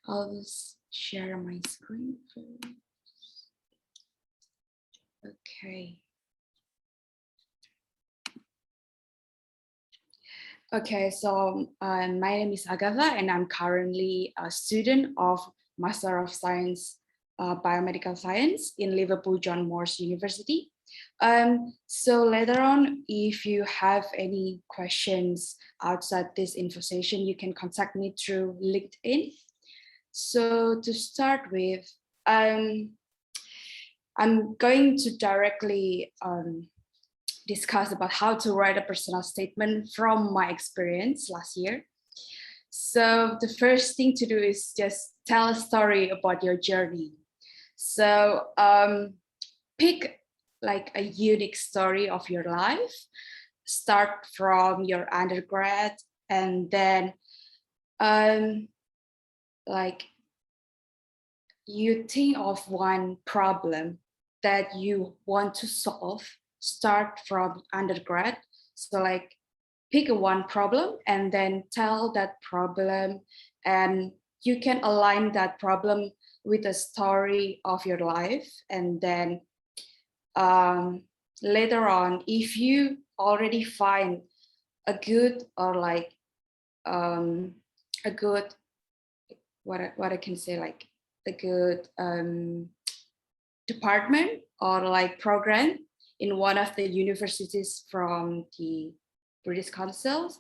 S17: I'll just share my screen first. Okay. Okay, so my name is Agatha, and I'm currently a student of Master of Science, Biomedical Science in Liverpool John Moores University. So later on, if you have any questions outside this info session, you can contact me through LinkedIn. So to start with, I'm going to directly discuss about how to write a personal statement from my experience last year. So the first thing to do is just tell a story about your journey. So pick like a unique story of your life. Start from your undergrad, and then like you think of one problem that you want to solve. Start from undergrad. So like pick one problem and then tell that problem, and you can align that problem with a story of your life. And then later on, if you already find a good or like a good, what I can say, like a good department or like program in one of the universities from the British Councils,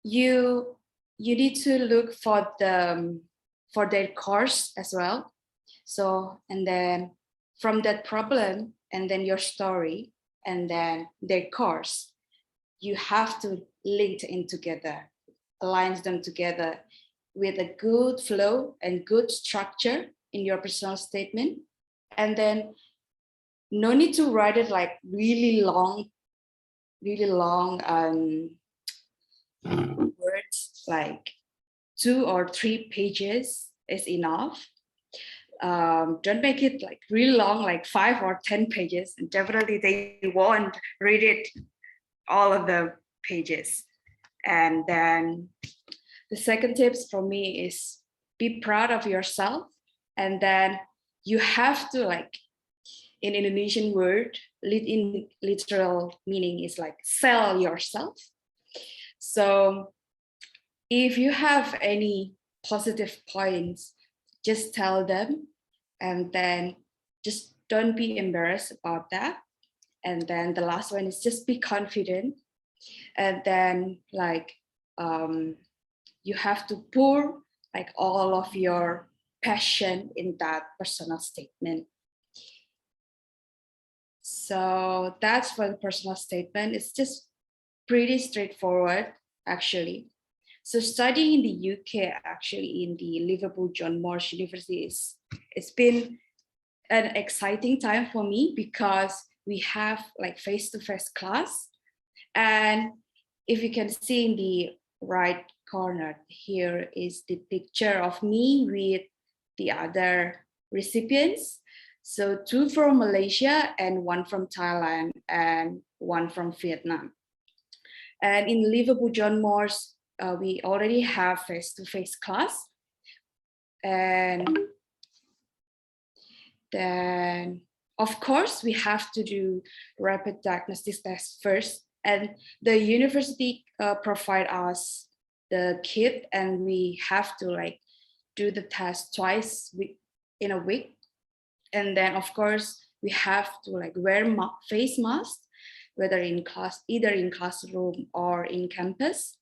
S17: you need to look for their course as well. So, and then from that problem, and then your story, and then their course, you have to link in together, align them together with a good flow and good structure in your personal statement. And then no need to write it like really long words, like 2 or 3 pages is enough. Don't make it like really long, like 5 or 10 pages. And definitely they won't read it, all of the pages. And then the second tips for me is be proud of yourself. And then you have to, like, in Indonesian word, literal meaning is like sell yourself. So if you have any positive points, just tell them, and then just don't be embarrassed about that. And then the last one is just be confident. And then like you have to pour like all of your passion in that personal statement. So that's for the personal statement. It's just pretty straightforward, actually. So studying in the UK, actually in the Liverpool John Moores University, it's been an exciting time for me because we have like face-to-face class. And if you can see in the right corner, here is the picture of me with the other recipients. So 2 from Malaysia and 1 from Thailand and 1 from Vietnam. And in Liverpool John Moores, we already have face-to-face class. And then, of course, we have to do rapid diagnostic test first. And the university provide us the kit, and we have to like do the test twice in a week. And then, of course, we have to like wear face masks, whether in class, either in classroom or in campus.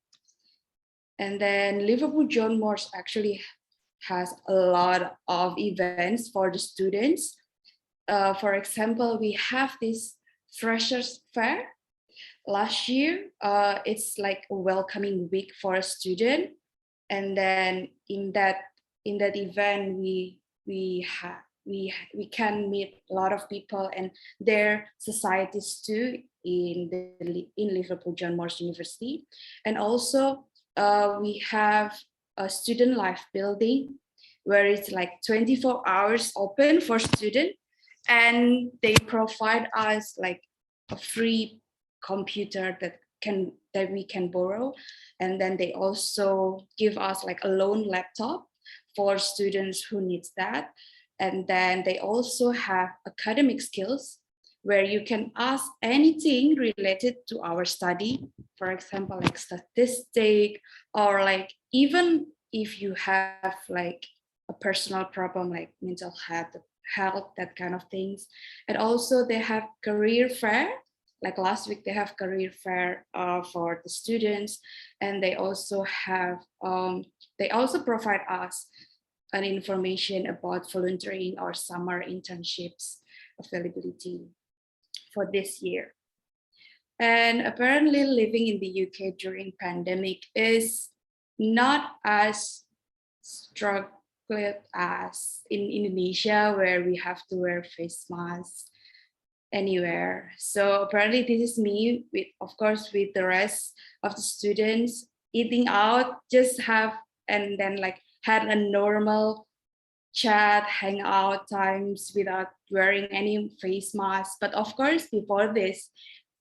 S17: And then Liverpool John Moores actually has a lot of events for the students. For example, we have this Freshers Fair. Last year, it's like a welcoming week for a student. And then in that event, we can meet a lot of people and their societies too in Liverpool John Moores University. And also we have a student life building where it's like 24 hours open for students, and they provide us like a free computer that we can borrow. And then they also give us like a loan laptop for students who needs that. And then they also have academic skills where you can ask anything related to our study, for example, like statistic, or like even if you have like a personal problem like mental health, that kind of things. And also they have career fair. Like last week, they have career fair for the students, and they also have they also provide us an information about volunteering or summer internships availability for this year. And apparently living in the UK during pandemic is not as struggled as in Indonesia, where we have to wear face masks anywhere. So apparently this is me with, of course, with the rest of the students eating out, just have, and then like had a normal chat, hangout times without wearing any face mask. But of course, before this,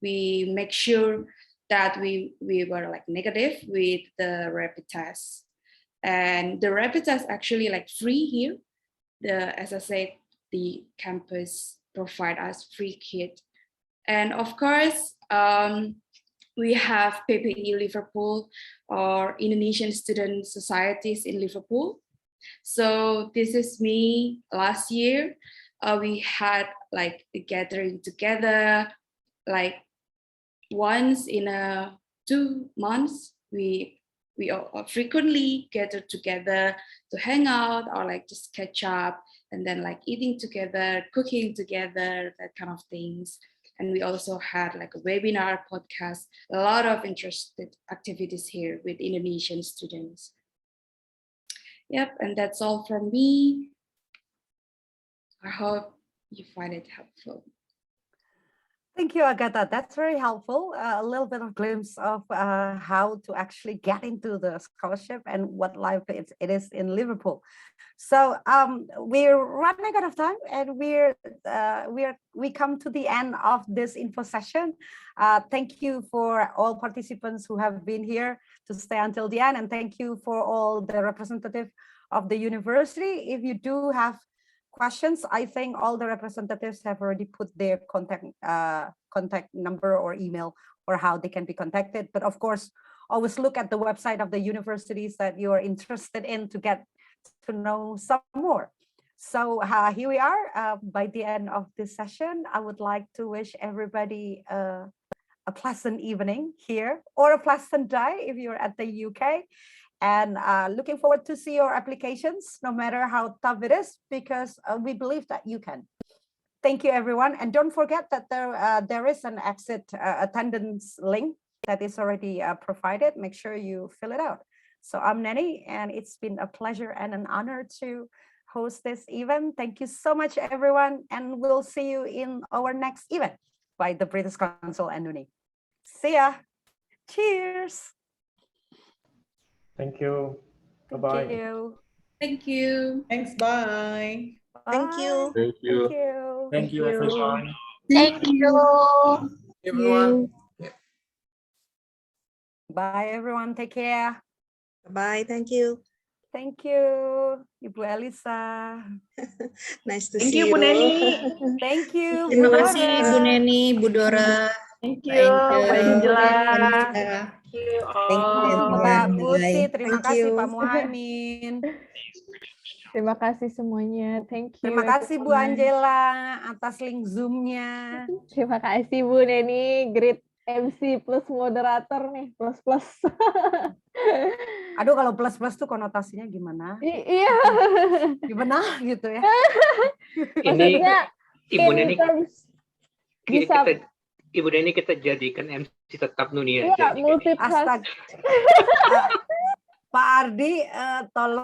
S17: we make sure that we were like negative with the rapid test. And the rapid test actually like free here. As I said, the campus provide us free kit. And of course, we have PPI Liverpool, or Indonesian Student Societies in Liverpool. So this is me last year. We had like a gathering together, like once in 2 months. We we all frequently gather together to hang out or like just catch up, and then like eating together, cooking together, that kind of things. And we also had like a webinar, podcast, a lot of interested activities here with Indonesian students. Yep, and that's all from me. I hope you find it helpful.
S8: Thank you, Agatha. That's very helpful. A little bit of glimpse of how to actually get into the scholarship and what life it is in Liverpool. So we're running out of time, and we come to the end of this info session. Thank you for all participants who have been here to stay until the end, and thank you for all the representative of the university. If you do have questions, I think all the representatives have already put their contact number or email, or how they can be contacted. But of course, always look at the website of the universities that you are interested in to get to know some more. So here we are by the end of this session. I would like to wish everybody a pleasant evening here, or a pleasant day if you're at the UK. And looking forward to see your applications, no matter how tough it is, because we believe that you can. Thank you, everyone. And don't forget that there is an exit attendance link that is already provided. Make sure you fill it out. So I'm Nani, and it's been a pleasure and an honor to host this event. Thank you so much, everyone. And we'll see you in our next event by the British Council and NUNI. See ya. Cheers.
S10: Thank you. Bye-bye.
S8: Thank you.
S17: Thank you.
S15: Thanks, bye.
S8: Thank you.
S18: Thank you.
S8: Thank you.
S18: Thank you, everyone.
S7: Thank you.
S18: Everyone.
S8: Bye, everyone. Take care.
S19: Bye. Thank you.
S8: Thank you, Ibu Elisa.
S19: Nice to
S7: Thank
S19: see
S7: you, Bu Neni.
S8: Thank you,
S7: Terima
S8: Bu
S7: kasih,
S8: Dora.
S7: Bu Neni, Bu Dora.
S8: Thank
S7: Pak
S8: you,
S7: Engke.
S8: Mbak Angela.
S7: Thank you
S19: Thank you,
S7: all.
S8: Mbak
S19: everyone.
S8: Putih,
S19: Bye.
S8: terima
S19: Thank
S8: kasih
S19: you.
S8: Pak Muhaimin.
S12: Terima kasih semuanya. Thank you.
S8: Terima kasih Bu
S12: everyone.
S8: Angela atas link Zoom-nya.
S12: Terima kasih Bu Neni, great MC plus moderator nih, plus.
S8: Aduh, kalau plus tuh gimana?
S12: Iya.
S8: Gimana gitu ya?
S12: Maksudnya
S18: Ibu
S12: in
S18: Neni,
S12: terms bisa
S18: Ibu Neni kita jadikan MC tetap Nuni
S12: iya,
S18: aja.
S12: multi
S8: Astaga. Pak Ardi, tolong